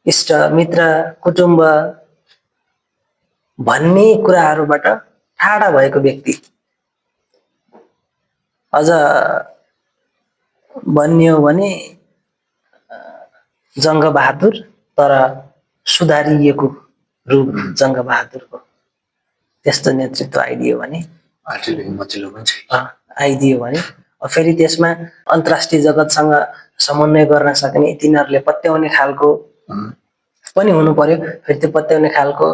इष्ट मित्र, कुटुम्ब भन्ने कुराहरूबाट टाढा भएको व्यक्ति। अझ भनियो भने जङ्गबहादुर तर सुधारिएको रूप जङ्गबहादुरको त्यस्तो नेतृत्व आइदियो भने फेरि त्यसमा अन्तर्राष्ट्रिय जगतसँग समन्वय गर्न सक्ने तिनीहरूले पत्याउने खालको पनि हुनु पर्यो। फेरि त्यो पत्याउने खालको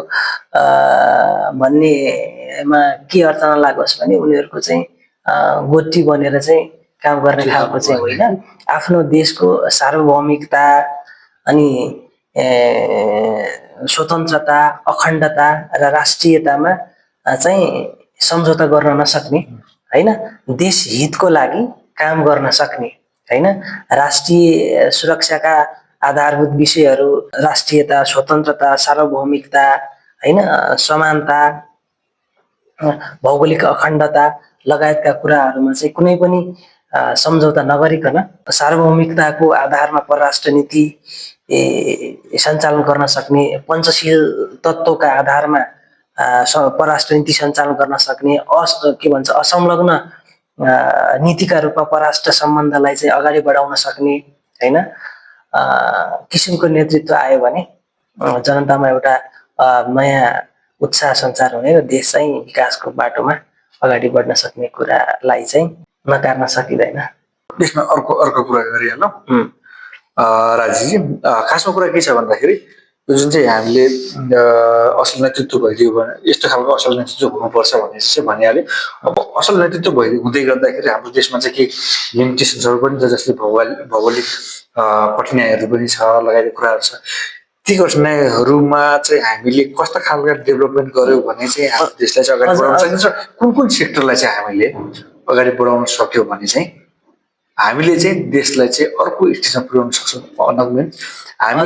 भन्नेमा के अर्थ नलागोस् भने उनीहरूको चाहिँ गोटी बनेर चाहिँ काम गर्ने खालको चाहिँ होइन। आफ्नो देशको सार्वभौमिकता अनि स्वतन्त्रता, अखण्डता र राष्ट्रियतामा चाहिँ सम्झौता गर्न नसक्ने होइन, देश हितको लागि काम गर्न सक्ने होइन, राष्ट्रिय सुरक्षाका आधारभूत विषयहरू राष्ट्रियता, स्वतन्त्रता, सार्वभौमिकता होइन, समानता, भौगोलिक अखण्डता लगायतका कुराहरूमा चाहिँ कुनै पनि सम्झौता नगरिकन सार्वभौमिकताको आधारमा परराष्ट्र नीति सञ्चालन गर्न सक्ने, पञ्चशील तत्त्वका आधारमा परराष्ट्र नीति सञ्चालन गर्न सक्ने, असंलग्न नीतिका रूपमा परराष्ट्र सम्बन्धलाई चाहिँ अगाडि बढाउन सक्ने होइन किसिमको नेतृत्व आयो भने जनतामा एउटा नयाँ उत्साह सञ्चार हुने र देश चाहिँ विकासको बाटोमा अगाडि बढ्न सक्ने कुरालाई चाहिँ नकार्न सकिँदैन। त्यसमा अर्को कुरा गरिहालौँ राजीजी। खासमा कुरा के छ भन्दाखेरि जुन चाहिँ हामीले असल नेतृत्व भइदियो भने यस्तो खालको असल नेतृत्व हुनुपर्छ भन्ने चाहिँ भनिहाल्यो। अब असल नेतृत्व हुँदै गर्दाखेरि हाम्रो देशमा चाहिँ केही लिमिटेसन्सहरू पनि छ, जस्तै भौगोलिक कठिनाइहरू पनि छ, लगायत कुराहरू छ। ती कठिनाइहरूमा चाहिँ हामीले कस्ता खालका डेभलपमेन्ट गर्यो भने चाहिँ हाम्रो देशलाई चाहिँ अगाडि बढाउन सकिन्छ, कुन सेक्टरलाई चाहिँ हामीले अगाडि बढाउन सक्यो भने चाहिँ हामीले चाहिँ देशलाई चाहिँ अर्को स्टेजमा पुर्याउन सक्छौँ। हामी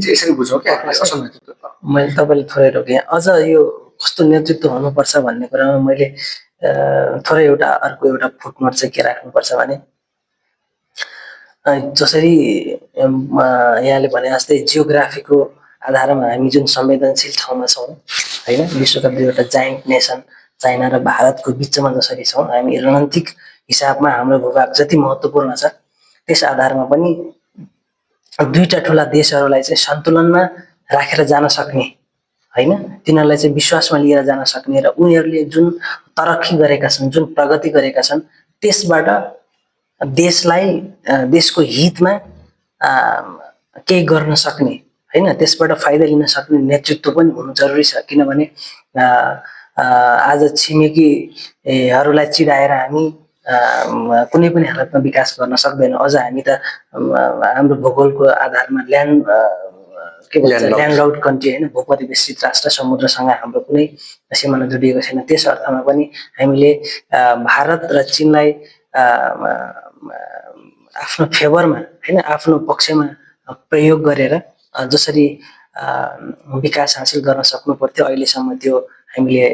यसरी बुझौँ कि असल नेतृत्व। मैले तपाईँले थोरै रोकेँ। अझ यो कस्तो नेतृत्व हुनुपर्छ भन्ने कुरामा मैले थोरै अर्को एउटा फुटनोट चाहिँ के राख्नुपर्छ भने जसरी यहाँले भने जस्तै जियोग्राफीको आधारमा हामी जुन संवेदनशील ठाउँमा छौँ होइन, विश्वका दुईवटा जाइन्ट नेसन चाइना र भारतको बिचमा जसरी छौँ, हामी रणनीतिक हिसाबमा हाम्रो भूभाग जति महत्त्वपूर्ण छ त्यस आधारमा पनि दुईटा ठुला देशहरूलाई चाहिँ सन्तुलनमा राखेर जान सक्ने होइन, तिनीहरूलाई चाहिँ विश्वासमा लिएर जान सक्ने र उनीहरूले जुन तरक्की गरेका छन्, जुन प्रगति गरेका छन् त्यसबाट देशलाई देशको हितमा केही गर्न सक्ने होइन, त्यसबाट फाइदा लिन सक्ने नेतृत्व पनि हुनु जरुरी छ। किनभने आज छिमेकीहरूलाई चिडाएर हामी कुनै पनि हालतमा विकास गर्न सक्दैनौँ। अझ हामी त हाम्रो भूगोलको आधारमा ल्यान्डलक्ड कन्ट्री होइन, भूपरिवेष्टित राष्ट्र, समुद्रसँग हाम्रो कुनै सिमाना जोडिएको छैन। त्यस अर्थमा पनि हामीले भारत र चीनलाई आफ्नो फेभरमा होइन, आफ्नो पक्षमा प्रयोग गरेर जसरी विकास हासिल गर्न सक्नु पर्थ्यो अहिलेसम्म त्यो हामीले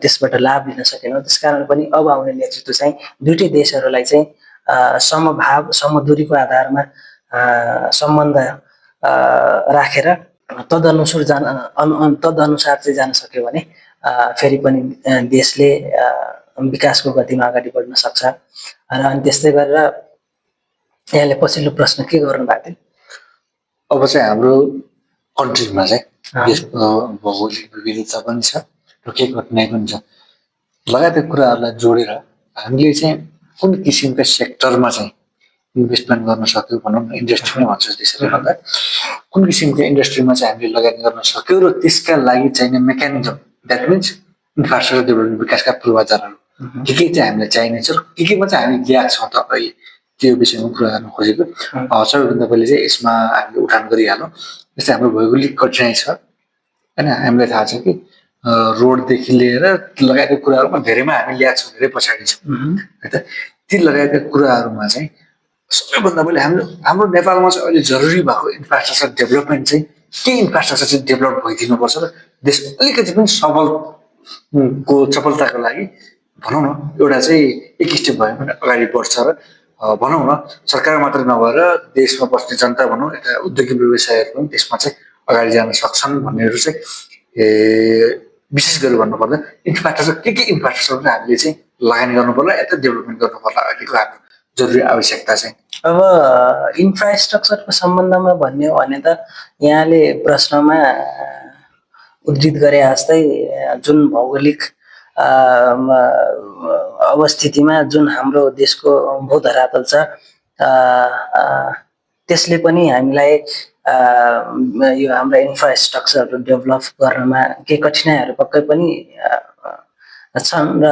त्यसबाट लाभ लिन सकेनौँ। त्यसकारण पनि अब आउने नेतृत्व चाहिँ दुईटै देशहरूलाई चाहिँ समभाव समदूरीको आधारमा सम्बन्ध राखेर तदनुसार चाहिँ जान सक्यो भने फेरि पनि देशले विकासको गतिमा अगाडि बढ्न सक्छ। र अनि त्यस्तै गरेर यहाँले पछिल्लो प्रश्न के गर्नु भएको थियो? अब चाहिँ हाम्रो कन्ट्रीमा चाहिँ देशको भौगोलिक विविधता पनि छ र केही कठिनाइ पनि छ। लगायतका कुराहरूलाई जोडेर हामीले चाहिँ कुन किसिमका सेक्टरमा चाहिँ इन्भेस्टमेन्ट गर्न सक्यौँ भनौँ न, इन्डस्ट्री नै भन्छ त्यसरी भन्दा कुन किसिमको इन्डस्ट्रीमा चाहिँ हामीले लगानी गर्न सक्यौँ र त्यसका लागि चाहिने mechanism, that means infrastructure development, विकासका पूर्वाधारहरू के चाहिँ हामीलाई चाहिने छ र केमा चाहिँ हामी ल्याक छौँ त अहिले, त्यो विषयमा कुरा गर्न खोजेको। सबैभन्दा पहिले चाहिँ यसमा हामीले उठान गरिहालौँ। जस्तै हाम्रो भौगोलिक कठिनाइ छ होइन, हामीलाई थाहा छ कि रोडदेखि लिएर लगायतका कुराहरूमा धेरैमा हामी ल्याक छौँ, धेरै पछाडि छौँ है त। ती लगायतका कुराहरूमा चाहिँ सबैभन्दा पहिले हाम्रो नेपालमा चाहिँ अहिले जरुरी भएको इन्फ्रास्ट्रक्चर डेभलपमेन्ट चाहिँ के इन्फ्रास्ट्रक्चर चाहिँ डेभलप भइदिनुपर्छ र देश अलिकति पनि सफलताको लागि भनौँ न एउटा चाहिँ एक स्टेप भयो भने अगाडि बढ्छ र भनौँ न सरकार मात्र नभएर देशमा बस्ने जनता भनौँ, यता उद्योगिक व्यवसायहरू पनि त्यसमा चाहिँ अगाडि जान सक्छन् भन्नेहरू चाहिँ विशेष गरी भन्नुपर्दा इन्फ्रास्ट्रक्चर के इन्फ्रास्ट्रक्चर चाहिँ हामीले चाहिँ लगानी गर्नु पर्ला, यता डेभलपमेन्ट गर्नु पर्ला अहिलेको हाम्रो जरुरी आवश्यकता चाहिँ। अब इन्फ्रास्ट्रक्चरको सम्बन्धमा भन्ने हो भने त यहाँले प्रश्नमा उद्धृत गरे जस्तै जुन भौगोलिक अवस्थितिमा जुन हाम्रो देशको भूधरातल छ त्यसले पनि हामीलाई यो हाम्रो इन्फ्रास्ट्रक्चरहरू डेभलप गर्नमा केही कठिनाइहरू पक्कै पनि छन् र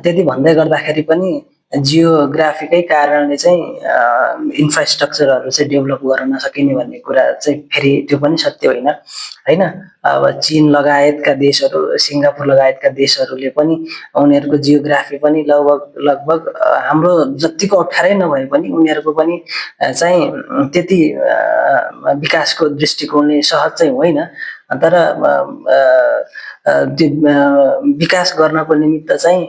त्यति भन्दै गर्दाखेरि पनि जियोग्राफीकै कारणले चाहिँ इन्फ्रास्ट्रक्चरहरू चाहिँ डेभलप गर्न नसकिने भन्ने कुरा चाहिँ फेरि त्यो पनि सत्य होइन होइन। अब चीन लगायतका देशहरू, सिङ्गापुर लगायतका देशहरूले पनि उनीहरूको जियोग्राफी पनि लगभग हाम्रो जतिको अप्ठ्यारै नभए पनि उनीहरूको पनि चाहिँ त्यति विकासको दृष्टिकोणले सहज चाहिँ होइन। तर त्यो विकास गर्नको निमित्त चाहिँ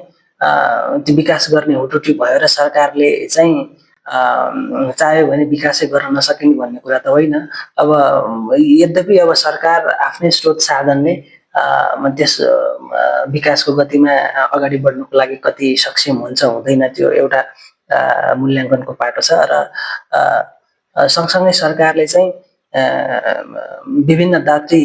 त्यो विकास गर्ने हुटुटी भयो र सरकारले चाहिँ चाह्यो भने विकासै गर्न नसकिने भन्ने कुरा त होइन। अब यद्यपि अब सरकार आफ्नै स्रोत साधनले त्यस विकासको गतिमा अगाडि बढ्नुको लागि कति सक्षम हुन्छ हुँदैन त्यो एउटा मूल्याङ्कनको पाटो छ र सँगसँगै सरकारले चाहिँ विभिन्न दात्री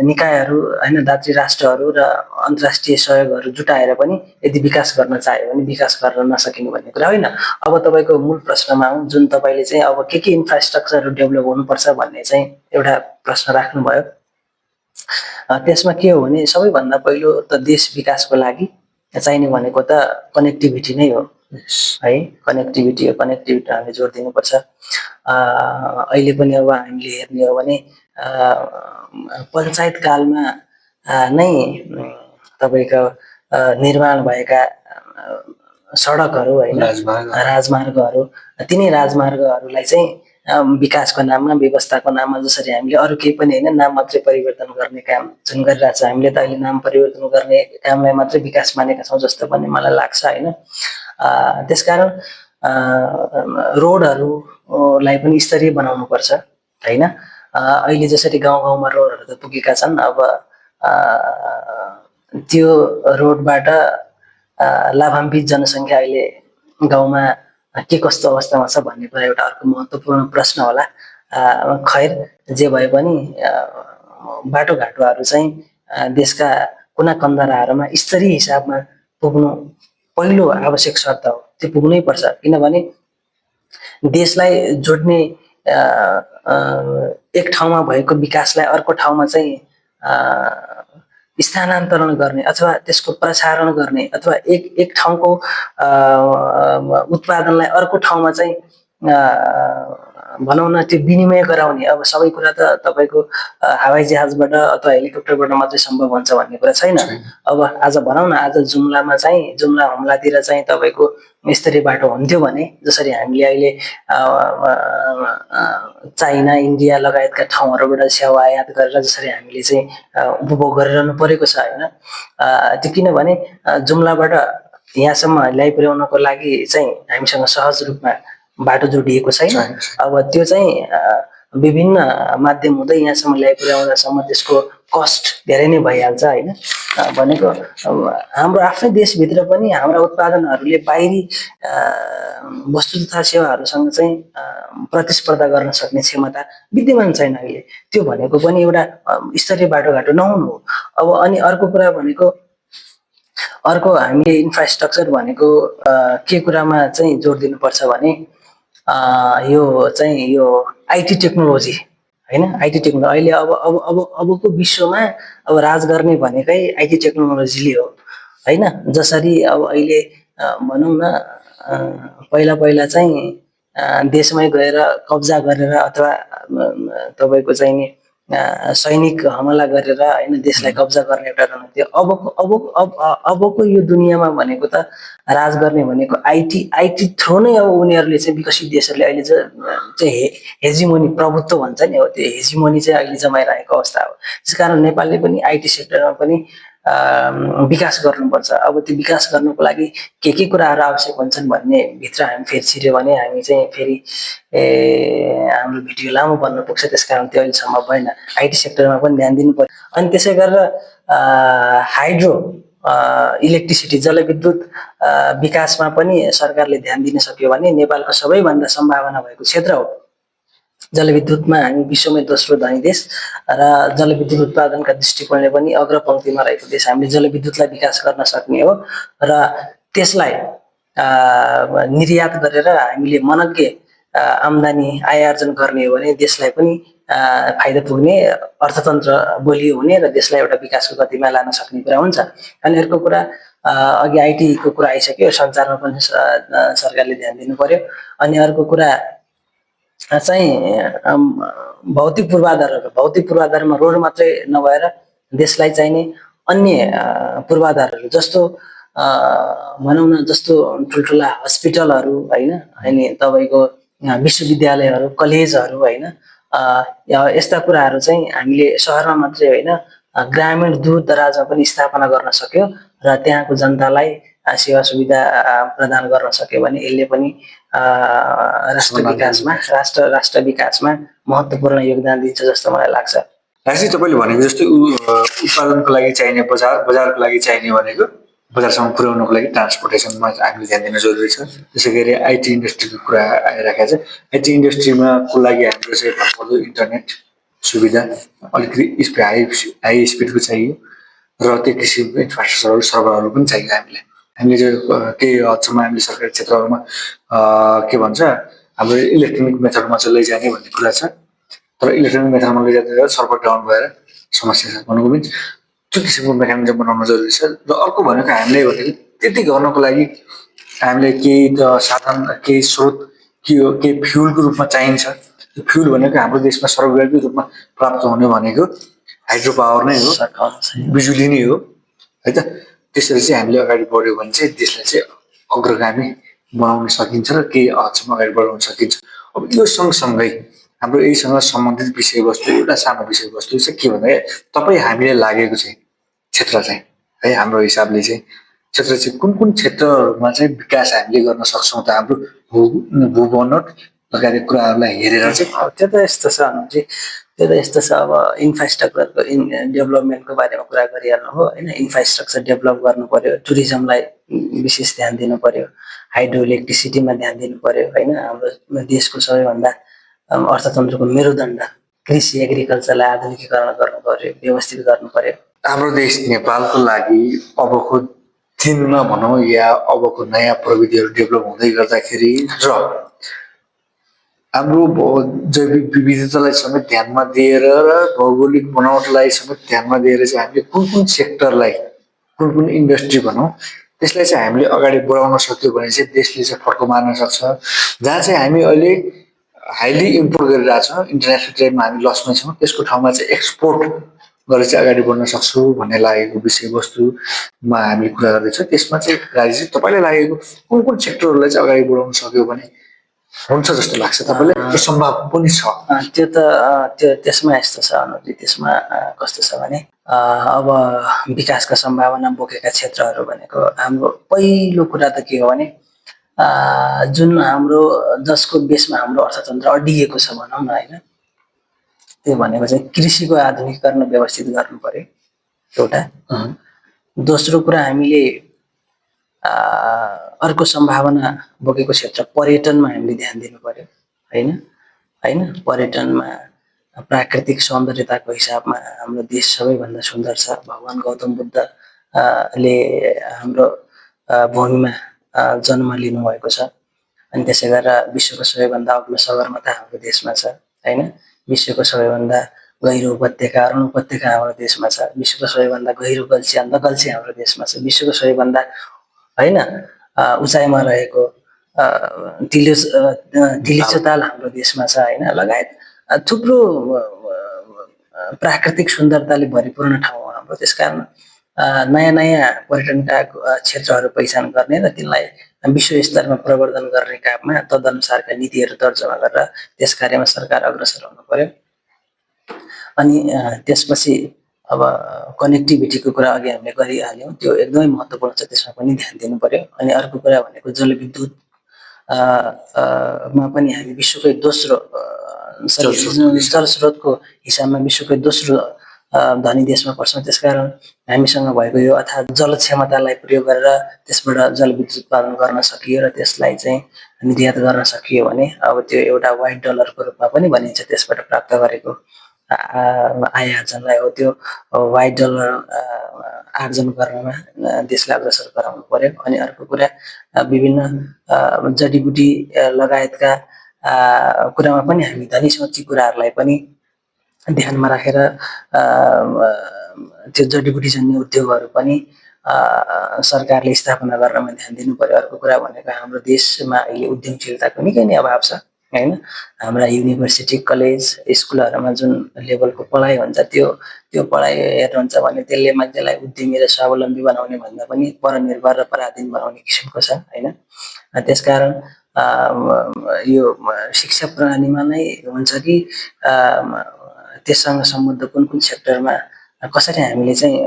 निकायहरू होइन, दात्री राष्ट्रहरू र अन्तर्राष्ट्रिय सहयोगहरू जुटाएर पनि यदि विकास गर्न चाह्यो भने विकास गर्न नसकिने भन्ने कुरा होइन। अब तपाईँको मूल प्रश्नमा आउँ, जुन तपाईँले चाहिँ अब के इन्फ्रास्ट्रक्चरहरू डेभलप हुनुपर्छ भन्ने चाहिँ एउटा प्रश्न राख्नुभयो। त्यसमा के हो भने सबैभन्दा पहिलो त देश विकासको लागि चाहिने भनेको त कनेक्टिभिटी नै हो है। कनेक्टिभिटी हामीले जोड दिनुपर्छ। अहिले पनि अब हामीले हेर्ने हो भने पञ्चायत कालमा नै तपाईँको निर्माण भएका सडकहरू होइन, राजमार्गहरू, तिनै राजमार्गहरूलाई चाहिँ विकासको नाममा, व्यवस्थाको नाममा जसरी हामीले अरू केही पनि होइन नाम मात्रै परिवर्तन गर्ने काम जुन गरिरहेको छ, हामीले त अहिले नाम परिवर्तन गर्ने कामलाई मात्रै विकास मानेका छौँ जस्तो पनि मलाई लाग्छ होइन। त्यसकारण रोडहरूलाई पनि स्तरीय बनाउनु पर्छ होइन। अहिले जसरी गाउँ गाउँमा रोडहरू त पुगेका छन्, अब त्यो रोडबाट लाभान्वित जनसङ्ख्या अहिले गाउँमा के कस्तो अवस्थामा छ भन्ने कुरा एउटा अर्को महत्त्वपूर्ण प्रश्न होला। खैर जे भए पनि बाटोघाटोहरू चाहिँ देशका कुना कन्दराहरूमा स्तरीय हिसाबमा पुग्नु पहिलो आवश्यक शर्त हो, त्यो पुग्नै पर्छ। किनभने देशलाई जोड्ने एक ठाउँमा भएको विकासलाई अर्को ठाउँमा चाहिँ स्थानान्तरण गर्ने अथवा त्यसको प्रसारण गर्ने अथवा एक ठाउँको उत्पादनलाई अर्को ठाउँमा चाहिँ भनौँ न त्यो विनिमय गराउने, अब सबै कुरा त तपाईँको हवाई जहाजबाट अथवा हेलिकप्टरबाट मात्रै सम्भव हुन्छ भन्ने कुरा छैन। अब आज भनौँ न आज जुम्ला हुम्लातिर चाहिँ तपाईँको स्तरीय बाटो हुन्थ्यो भने जसरी हामीले अहिले चाइना, इन्डिया लगायतका ठाउँहरूबाट स्याउ आयात गरेर जसरी हामीले चाहिँ उपभोग गरिरहनु परेको छ होइन। त्यो किनभने जुम्लाबाट यहाँसम्म ल्याइपुर्याउनको लागि चाहिँ हामीसँग सहज रूपमा बाटो जोडिएको छैन। अब त्यो चाहिँ विभिन्न माध्यम हुँदै यहाँसम्म ल्याइपुर्याउनसम्म त्यसको कस्ट धेरै नै भइहाल्छ होइन। भनेको हाम्रो आफ्नै देशभित्र पनि हाम्रा उत्पादनहरूले बाहिरी वस्तु तथा सेवाहरूसँग चाहिँ प्रतिस्पर्धा गर्न सक्ने क्षमता विद्यमान छैन अहिले। त्यो भनेको पनि एउटा स्तरीय बाटोघाटो नहुनु हो। अब अनि अर्को कुरा भनेको अर्को हामीले इन्फ्रास्ट्रक्चर भनेको के कुरामा चाहिँ जोड दिनुपर्छ भने यो चाहिँ यो आइटी टेक्नोलोजी होइन, आइटी टेक्नोलोजी अहिले अबको विश्वमा अब राज गर्ने भनेकै आइटी टेक्नोलोजीले हो होइन। जसरी अब अहिले भनौँ न पहिला पहिला चाहिँ देशमै गएर कब्जा गरेर अथवा तपाईँको चाहिँ नि सैनिक हमला गरेर होइन देशलाई कब्जा गर्ने एउटा रणनीति। अबको यो दुनियाँमा भनेको त राज गर्ने भनेको आइटी थ्रु नै अब उनीहरूले चाहिँ विकसित देशहरूले अहिले चाहिँ हेजिमोनी प्रभुत्व भन्छ नि हो, त्यो हेजिमोनी चाहिँ अहिले जमाइरहेको अवस्था हो। त्यसकारण नेपालले पनि आइटी सेक्टरमा पनि विकास गर्नुपर्छ। अब त्यो विकास गर्नुको लागि के कुराहरू आवश्यक हुन्छन् भन्ने भित्र हामी फेरि छिर्यो भने हामी चाहिँ फेरि हाम्रो भिडियो लामो बन्न पुग्छ। त्यसकारण त्यो अहिले सम्भव भएन। आइटी सेक्टरमा पनि ध्यान दिनु पर्यो। अनि त्यसै गरेर हाइड्रो इलेक्ट्रिसिटी जलविद्युत विकासमा पनि सरकारले ध्यान दिन सक्यो भने नेपालको सबैभन्दा सम्भावना भएको क्षेत्र हो। जलविद्युतमा हामी विश्वमै दोस्रो धनी देश र जलविद्युत उत्पादनका दृष्टिकोणले पनि अग्रपङ्क्तिमा रहेको देश। हामीले जलविद्युतलाई विकास गर्न सक्ने हो र त्यसलाई निर्यात गरेर हामीले मनग्गे आम्दानी आय आर्जन गर्ने हो भने देशलाई पनि फाइदा पुग्ने, अर्थतन्त्र बलियो हुने र देशलाई एउटा विकासको गतिमा लान सक्ने कुरा हुन्छ। अनि अर्को कुरा अघि आइटीको कुरा आइसक्यो, सञ्चारमा पनि सरकारले ध्यान दिनु पर्यो। अनि अर्को कुरा चाहिँ भौतिक पूर्वाधारमा रोड मात्रै नभएर देशलाई चाहिने अन्य पूर्वाधारहरू जस्तो भनौँ न जस्तो ठुल्ठुला हस्पिटलहरू होइन, अनि तपाईँको विश्वविद्यालयहरू कलेजहरू होइन, यस्ता कुराहरू चाहिँ हामीले सहरमा मात्रै होइन ग्रामीण दूर दराजमा पनि स्थापना गर्न सक्यो र त्यहाँको जनतालाई सेवा सुविधा प्रदान गर्न सक्यो भने यसले पनि राष्ट्र विकासमा महत्त्वपूर्ण योगदान दिन्छ जस्तो मलाई लाग्छ। राजी तपाईँले भनेको जस्तै उत्पादनको लागि चाहिने बजारको लागि चाहिने भनेको बजारसम्म पुर्याउनको लागि ट्रान्सपोर्टेसनमा हामीले ध्यान दिन जरुरी छ। त्यसै गरी आइटी इन्डस्ट्रीको कुरा आइरहेको छ। आइटी इन्डस्ट्रीमा को लागि हाम्रो चाहिँ भरपर्दो इन्टरनेट सुविधा अलिकति हाई स्पिडको चाहियो र त्यो किसिमको इन्फ्रास्ट्रक्चरहरू सर्भरहरू पनि चाहियो हामीले चाहिँ केही हदसम्म हामीले सरकारी क्षेत्रहरूमा के भन्छ हाम्रो इलेक्ट्रोनिक मेथडमा चाहिँ लैजाने भन्ने कुरा छ। तर इलेक्ट्रोनिक मेथडमा लैजाँदा सर्भर डाउन भएर समस्या छ भन्नुको मिन्स त्यो किसिमको मेकानिजम बनाउन जरुरी छ। र अर्को भनेको हामीले भनेको त्यति गर्नको लागि हामीले केही साधन केही स्रोत केही फ्युलको रूपमा चाहिन्छ। त्यो फ्युल भनेको हाम्रो देशमा सर्वव्यापी रूपमा प्राप्त हुने भनेको हाइड्रो पावर नै हो, बिजुली नै हो है त। त्यसरी चाहिँ हामीले अगाडि बढ्यो भने चाहिँ देशलाई चाहिँ अग्रगामी बनाउन सकिन्छ र केही हदसम्म अगाडि बढाउन सकिन्छ। अब यो सँगसँगै हाम्रो यहीसँग सम्बन्धित विषयवस्तु एउटा सानो विषयवस्तु चाहिँ के भन्दा तपाईँ हामीले लागेको चाहिँ क्षेत्र चाहिँ है हाम्रो हिसाबले चाहिँ क्षेत्र चाहिँ कुन क्षेत्रहरूमा चाहिँ विकास हामीले गर्न सक्छौँ त हाम्रो भूबनोट लगायत कुराहरूलाई हेरेर चाहिँ? त्यो त यस्तो छ अनुजी, त्यो त यस्तो छ। अब इन्फ्रास्ट्रक्चरको डेभलपमेन्टको बारेमा कुरा गरिहाल्नु हो होइन। इन्फ्रास्ट्रक्चर डेभलप गर्नु पर्यो, टुरिज्मलाई विशेष ध्यान दिनु पर्यो, हाइड्रो इलेक्ट्रिसिटीमा ध्यान दिनु पर्यो होइन। हाम्रो देशको सबैभन्दा अर्थतन्त्रको मेरुदण्ड कृषि एग्रिकल्चरलाई आधुनिकीकरण गर्नु पर्यो, व्यवस्थित गर्नु पर्यो। हाम्रो देश नेपालको लागि अबको दिनमा भनौँ या अबको नयाँ प्रविधिहरू डेभलप हुँदै गर्दाखेरि र हाम्रो जैविक विविधतालाई समेत ध्यानमा दिएर र भौगोलिक बनावटलाई समेत ध्यानमा दिएर चाहिँ हामीले कुन सेक्टरलाई कुन इन्डस्ट्री भनौँ त्यसलाई चाहिँ हामीले अगाडि बढाउन सक्यो भने चाहिँ देशले चाहिँ फड्को मार्न सक्छ। जहाँ चाहिँ हामी अहिले हाइली इम्पोर्ट गरिरहेको छौँ, इन्टरनेसनल ट्रेडमा हामी लसमै छौँ, त्यसको ठाउँमा चाहिँ एक्सपोर्ट गरेर चाहिँ अगाडि बढ्न सक्छौँ भन्ने लागेको विषयवस्तुमा हामी कुरा गर्दैछौँ। त्यसमा चाहिँ राजी तपाईँलाई लागेको कुन सेक्टरहरूलाई चाहिँ अगाडि बढाउन सक्यो भने हुन्छ जस्तो लाग्छ तपाईँले? त्यो सम्भव पनि छ? त्यो त त्यसमा यस्तो छ अनुजी, त्यसमा कस्तो छ भने अब विकासका सम्भावना बोकेका क्षेत्रहरू भनेको हाम्रो पहिलो कुरा त के हो भने जुन हाम्रो जसको बेसमा हाम्रो अर्थतन्त्र अडिएको छ भनौँ न होइन, त्यो भनेको चाहिँ कृषिको आधुनिकीकरण व्यवस्थित गर्नु पर्यो एउटा। दोस्रो कुरा हामीले अर्को सम्भावना बोकेको क्षेत्र पर्यटनमा हामीले ध्यान दिनु पर्यो होइन होइन पर्यटनमा प्राकृतिक सौन्दर्यताको हिसाबमा हाम्रो देश सबैभन्दा सुन्दर छ। भगवान् गौतम बुद्ध ले हाम्रो भूमिमा जन्म लिनुभएको छ अनि त्यसै गरेर विश्वको सबैभन्दा अग्लो सगरमाथा हाम्रो देशमा छ होइन। विश्वको सबैभन्दा गहिरो उपत्यका अरुण उपत्यका हाम्रो देशमा छ। विश्वको सबैभन्दा गहिरो गल्छी अन्धगल्छी हाम्रो देशमा छ। विश्वको सबैभन्दा होइन उचाइमा रहेको तिलिचो ताल हाम्रो देशमा छ होइन। लगायत थुप्रो प्राकृतिक सुन्दरताले भरिपूर्ण ठाउँ हो हाम्रो। त्यसकारण नयाँ नयाँ पर्यटनका क्षेत्रहरू पहिचान गर्ने र तिनलाई विश्व स्तरमा प्रवर्धन गर्ने काममा तदनुसारका नीतिहरू तर्जुमा गरेर त्यस कार्यमा सरकार अग्रसर हुनु पर्यो। अनि त्यसपछि अब कनेक्टिभिटीको कुरा अघि हामीले गरिहाल्यौँ, त्यो एकदमै महत्त्वपूर्ण छ, त्यसमा पनि ध्यान दिनु पर्यो। अनि अर्को कुरा भनेको जलविद्युत मा पनि हामी विश्वकै दोस्रो जलस्रोतको हिसाबमा विश्वकै दोस्रो धनी देशमा पर्छौँ। त्यसकारण हामीसँग भएको यो अथाह जल क्षमतालाई प्रयोग गरेर त्यसबाट जलविद्युत उत्पादन गर्न सकियो र त्यसलाई चाहिँ निर्यात गर्न सकियो भने अब त्यो एउटा व्हाइट डलरको रूपमा पनि भनिन्छ। त्यसबाट प्राप्त गरेको आय आर्जनलाई हो त्यो व्हाइट डलर आर्जन गर्नमा देशलाई अग्रसर गराउनु पर्यो। अनि अर्को कुरा विभिन्न जडीबुटी लगायतका कुरामा पनि हामी धनी छौँ। ती कुराहरूलाई पनि ध्यानमा राखेर त्यो जडीबुटीजन्य उद्योगहरू पनि सरकारले स्थापना गर्नमा ध्यान दिनु पर्यो। अर्को कुरा भनेको हाम्रो देशमा अहिले उद्यमशीलताको निकै नै अभाव छ होइन। हाम्रा युनिभर्सिटी कलेज स्कुलहरूमा जुन लेभलको पढाइ हुन्छ त्यो पढाइ हेर्नुहुन्छ भने त्यसले मान्छेलाई उद्यमी र स्वावलम्बी बनाउने भन्दा पनि परनिर्भर र पराधीन बनाउने किसिमको छ होइन। त्यसकारण यो शिक्षा प्रणालीमा नै हुन्छ कि त्यससँग सम्बद्ध कुन कुन सेक्टरमा कसरी हामीले चाहिँ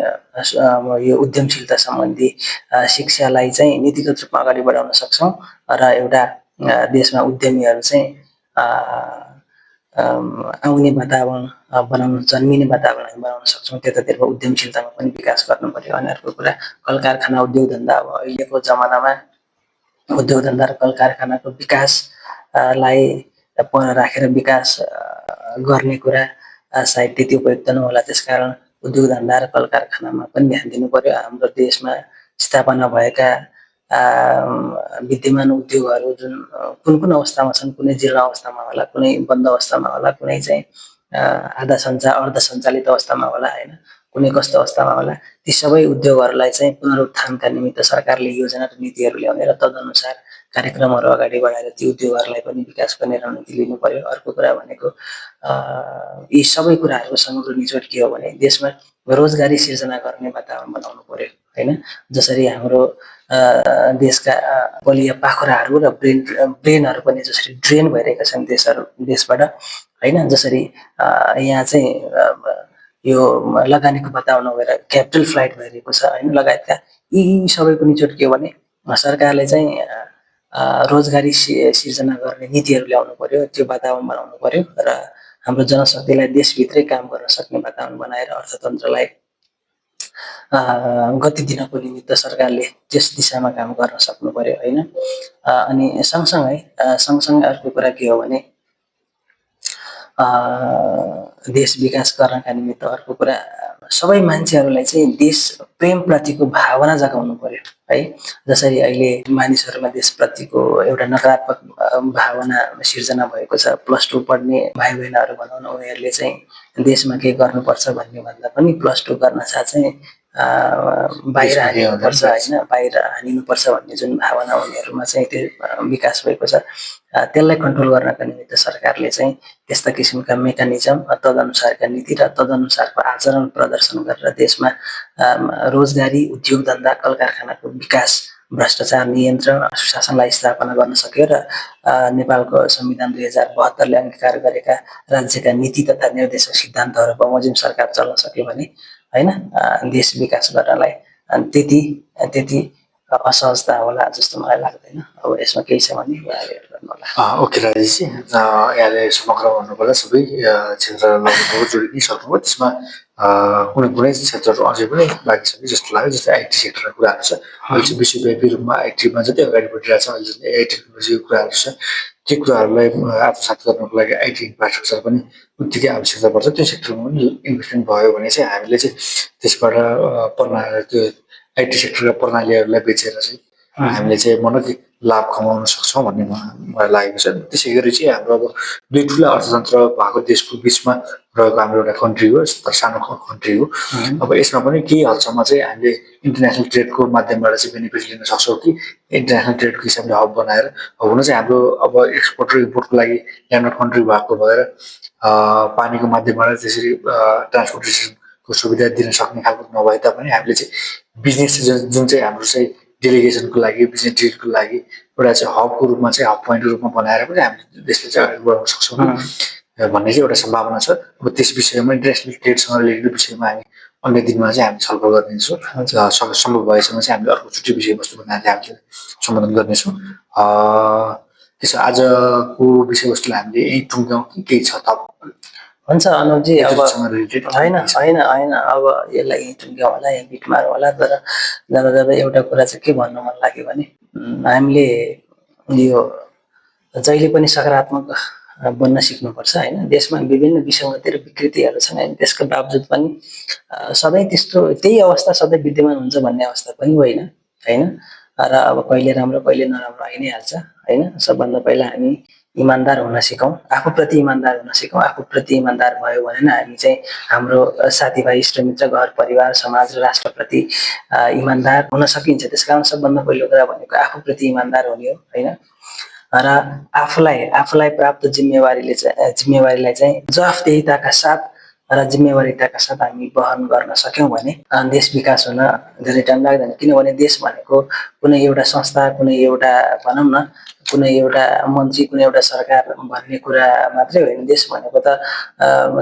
यो उद्यमशीलता सम्बन्धी शिक्षालाई चाहिँ नीतिगत रूपमा अगाडि बढाउन सक्छौँ र एउटा देशमा उद्यमीहरू चाहिँ आउने वातावरण बनाउन जन्मिने वातावरण बनाउन सक्छौँ। त्यतातिर उद्यमशीलतामा पनि विकास गर्नु पर्यो। अनि अर्को कुरा कल कारखाना उद्योग धन्दा अब अहिलेको जमानामा उद्योग धन्दा र कल कारखानाको विकासलाई राखेर विकास गर्ने कुरा सायद त्यति उपयुक्त नहोला। त्यसकारण उद्योग धन्दा र कल कारखानामा पनि ध्यान दिनु पर्यो। हाम्रो देशमा स्थापना भएका विद्यमान उद्योगहरू जुन कुन कुन अवस्थामा छन्, कुनै जीर्ण अवस्थामा होला, कुनै बन्द अवस्थामा होला, कुनै चाहिँ अर्ध सञ्चालित अवस्थामा होला होइन, कुनै कस्तो अवस्थामा होला, ती सबै उद्योगहरूलाई चाहिँ पुनरुत्थानका निमित्त सरकारले योजना र नीतिहरू ल्याउने र तदनुसार कार्यक्रमहरू अगाडि बढाएर ती उद्योगहरूलाई पनि विकास गर्ने रणनीति लिनु पर्यो। अर्को कुरा भनेको यी सबै कुराहरूको समग्र निचोड के हो भने देशमा रोजगारी सिर्जना गर्ने वातावरण बनाउनु पर्यो होइन। जसरी हाम्रो देशका बलिया पाखुराहरू र ब्रेनहरू पनि जसरी ड्रेन भइरहेका छन् देशबाट होइन, जसरी यहाँ चाहिँ यो लगानीको वातावरण भएर क्यापिटल फ्लाइट भइरहेको छ होइन, लगायतका यी सबैको निचोड के हो भने सरकारले चाहिँ रोजगारी सिर्जना गर्ने नीतिहरू ल्याउनु पर्यो, त्यो वातावरण बनाउनु पर्यो र हाम्रो जनशक्तिलाई देशभित्रै काम गर्न सक्ने वातावरण बनाएर अर्थतन्त्रलाई गति दिनको निमित्त सरकारले त्यस दिशामा काम गर्न सक्नु पर्यो होइन। अनि सँगसँगै अर्को कुरा के हो भने देश विकास गर्नका निमित्त अर्को कुरा सबै मान्छेहरूलाई चाहिँ देश प्रेमप्रतिको भावना जगाउनु पर्यो है। जसरी अहिले मानिसहरूमा देशप्रतिको एउटा नकारात्मक भावना सिर्जना भएको छ। +2 पढ्ने भाइ बहिनीहरू भनौँ न, उनीहरूले चाहिँ देशमा के गर्नुपर्छ भन्ने भन्दा पनि +2 गर्न साथ चाहिँ बाहिर हानिनुपर्छ होइन, बाहिर हानिनुपर्छ भन्ने जुन भावना उनीहरूमा चाहिँ त्यो विकास भएको छ, त्यसलाई कन्ट्रोल गर्नका निमित्त सरकारले चाहिँ त्यस्ता किसिमका मेकानिजम तदनुसारका नीति र तदनुसारको आचरण प्रदर्शन गरेर देशमा रोजगारी, उद्योग धन्दा, कल कारखानाको विकास, भ्रष्टाचार नियन्त्रण, सुशासनलाई स्थापना गर्न सक्यो र नेपालको संविधान 2072ले अंगीकार गरेका राज्यका नीति तथा निर्देशक सिद्धान्तहरू बमोजिम सरकार चल्न सक्यो भने होइन देश विकास गर्नलाई त्यति असहजता होला जस्तो मलाई लाग्दैन। अब यसमा केही छ भने उहाँले गर्नु होला। ओके राजेशजी, यहाँले समग्र भन्नुपर्दा सबै क्षेत्र लगभग जोडिनै सक्नुभयो। त्यसमा कुनै कुनै क्षेत्रहरू अझै पनि बाँकी छ कि जस्तो लाग्यो, जस्तै आइटी सेक्टरको कुराहरू छ। अहिले चाहिँ विश्वव्यापी रूपमा आइटीमा जति अगाडि बढिरहेको छ, अहिले जुन एआई टेक्नोलोजीको कुराहरू छ, त्यो कुराहरूलाई आत्मसात गर्नको लागि आइटी इन्फ्रास्ट्रक्चर पनि उत्तिकै आवश्यकता पर्छ। त्यो सेक्टरमा पनि इन्भेस्टमेन्ट भयो भने चाहिँ हामीले चाहिँ त्यसबाट त्यो आइटी सेक्टरका प्रणालीहरूलाई बेचेर चाहिँ हामीले चाहिँ भनौँ कि लाभ कमाउन सक्छौँ भन्ने मलाई लागेको छ। त्यसै गरी चाहिँ हाम्रो अब दुई ठुला अर्थतन्त्र भएको देशको बिचमा रहेको हाम्रो एउटा कन्ट्री हो, सानो कन्ट्री हो। अब यसमा पनि केही हदसम्म चाहिँ हामीले इन्टरनेसनल ट्रेडको माध्यमबाट चाहिँ बेनिफिट लिन सक्छौँ कि इन्टरनेसनल ट्रेडको हिसाबले हब बनाएर। हुन चाहिँ हाम्रो अब एक्सपोर्ट र इम्पोर्टको लागि ल्यान्ड कन्ट्री भएको भएर पानीको माध्यमबाट त्यसरी ट्रान्सपोर्टेसनको सुविधा दिन सक्ने खालको नभए तापनि हामीले चाहिँ बिजनेस जुन चाहिँ हाम्रो चाहिँ डेलिगेसनको लागि, बिजनेस डिलको लागि एउटा चाहिँ हबको रूपमा चाहिँ हब पोइन्टको रूपमा बनाएर पनि हामीले देशले चाहिँ अगाडि बढाउन सक्छौँ भन्ने चाहिँ एउटा सम्भावना छ। अब त्यस विषयमा इन्टरनेसनल ट्रेडसँग रिलेटेड विषयमा हामी अन्य दिनमा चाहिँ हामी छलफल गर्नेछौँ। सम्भव भएसम्म चाहिँ हामीले अर्को छुट्टी विषयवस्तु बनाएर हामीले सम्बोधन गर्नेछौँ। त्यसो आजको विषयवस्तुलाई हामीले यहीँ टुङ्ग्यौँ कि केही छ त? हुन्छ अनुपजी, अब रिलेटेड होइन होइन होइन, अब यसलाई यहीँ टुङ्ग्यौँ होला, यहीँ बिट मारौँ होला। तर जाँदा जाँदा एउटा कुरा चाहिँ के भन्नु मन लाग्यो भने हामीले यो जहिले पनि सकारात्मक बन्न सिक्नुपर्छ होइन। देशमा विभिन्न विसङ्गति र विकृतिहरू छन् होइन, त्यसको बावजुद पनि सधैँ त्यस्तो त्यही अवस्था सधैँ विद्यमान हुन्छ भन्ने अवस्था पनि होइन होइन। र अब कहिले राम्रो कहिले नराम्रो आइ नै हाल्छ होइन। सबभन्दा पहिला हामी इमान्दार हुन सिकौँ, आफूप्रति इमान्दार हुन सिकौँ। आफूप्रति इमान्दार भयो भने नै हामी चाहिँ हाम्रो साथीभाइ, इष्टमित्र, घर परिवार, समाज र राष्ट्रप्रति इमान्दार हुन सकिन्छ। त्यस कारण सबभन्दा पहिलो कुरा भनेको आफूप्रति इमान्दार हुने हो होइन। र आफूलाई प्राप्त जिम्मेवारीलाई चाहिँ जवाफदेहिताका साथ र जिम्मेवारीताका साथ हामी वहन गर्न सक्यौँ भने देश विकास हुन धेरै टाइम लाग्दैन। किनभने देश भनेको कुनै एउटा संस्था, कुनै एउटा भनौँ न कुनै एउटा मन्त्री, कुनै एउटा सरकार भन्ने कुरा मात्रै होइन। देश भनेको त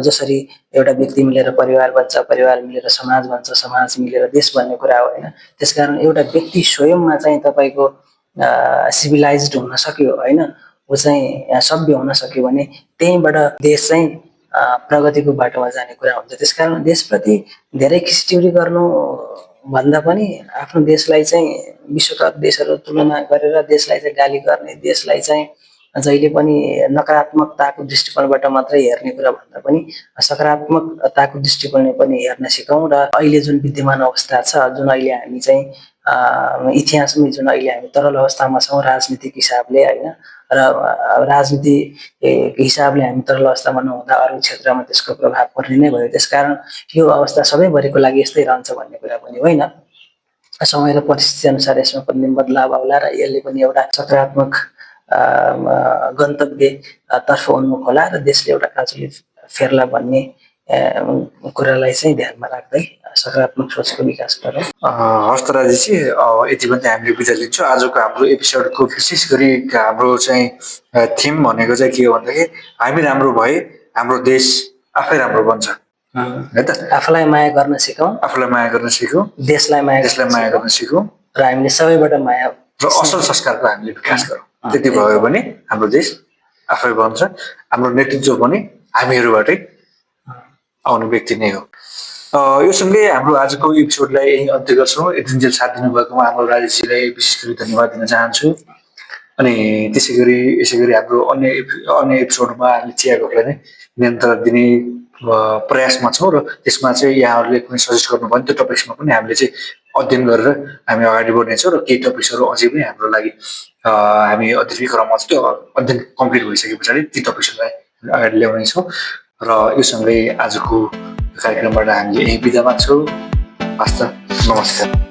जसरी एउटा व्यक्ति मिलेर परिवार बन्छ, परिवार मिलेर समाज बन्छ, समाज मिलेर देश भन्ने कुरा हो होइन। त्यसकारण एउटा व्यक्ति स्वयंमा चाहिँ तपाईँको सिभिलाइज्ड हुन सक्यो होइन, ऊ चाहिँ सभ्य हुन सक्यो भने त्यहीँबाट देश चाहिँ प्रगतिको बाटोमा जाने कुरा हुन्छ। त्यसकारण देशप्रति धेरै खिचटिउरी गर्नु भन्दा पनि आफ्नो देशलाई चाहिँ विश्वका देशहरू तुलना गरेर देशलाई चाहिँ गाली गर्ने, देशलाई चाहिँ जहिले पनि नकारात्मकताको दृष्टिकोणबाट मात्रै हेर्ने कुरा भन्दा पनि सकारात्मकताको दृष्टिकोणले पनि हेर्न सिकौँ। र अहिले जुन विद्यमान अवस्था छ, जुन अहिले हामी चाहिँ इतिहासमै जुन अहिले हामी तरल अवस्थामा छौँ राजनीतिक हिसाबले होइन, र राजनीतिक हिसाबले हामी तरल अवस्थामा नहुँदा अरू क्षेत्रमा त्यसको प्रभाव पर्ने नै भयो। त्यसकारण यो अवस्था सधैँभरिको लागि यस्तै रहन्छ भन्ने कुरा पनि होइन। समय र परिस्थिति अनुसार यसमा पनि बदलाव आउला र यसले पनि एउटा सकारात्मक गन्तव्यतर्फ उन्मुख होला र देशले एउटा काँचुली फेर्ला भन्ने कुरालाई चाहिँ ध्यानमा राख्दै सकारात्मक सोचको विकास गरौँ। हस् त राजेशजी, यति पनि हामीले बिदा लिन्छौँ। आजको हाम्रो एपिसोडको विशेष गरी हाम्रो चाहिँ थिम भनेको चाहिँ के हो भन्दाखेरि हामी राम्रो भए हाम्रो देश आफै राम्रो बन्छ है त। आफूलाई माया गर्न सिकौँ, आफूलाई माया गर्न सिकौँ, देशलाई माया गर्न सिकौँ र हामीले सबैबाट माया र असल संस्कारको हामीले विकास गरौँ। त्यति भयो भने हाम्रो देश आफै बन्छ। हाम्रो नेतृत्व पनि हामीहरूबाटै आउने व्यक्ति नै हो। यो सँगै हाम्रो आजको एपिसोडलाई यही अन्त्य गर्छौँ। यतिन्जेल साथ दिनुभएकोमा हाम्रो राजेशजीलाई विशेष गरी धन्यवाद दिन चाहन्छु। अनि त्यसै गरी हाम्रो अन्य एपिसोडमा हामीले चियाकोलाई नै निरन्तर दिने प्रयासमा छौँ र त्यसमा चाहिँ यहाँहरूले कुनै सजेस्ट गर्नुभयो भने त्यो टपिक्समा पनि हामीले चाहिँ अध्ययन गरेर हामी अगाडि बढ्नेछौँ र केही टपिक्सहरू अझै पनि हाम्रो लागि हामी अध्ययन क्रममा त्यो अध्ययन कम्प्लिट भइसके पछाडि ती टपिक्सहरूलाई अगाडि ल्याउनेछौँ। र यो सँगै आजको कार्यक्रमबाट हामीले यही बिदा माग्छौँ। हस्त, नमस्कार।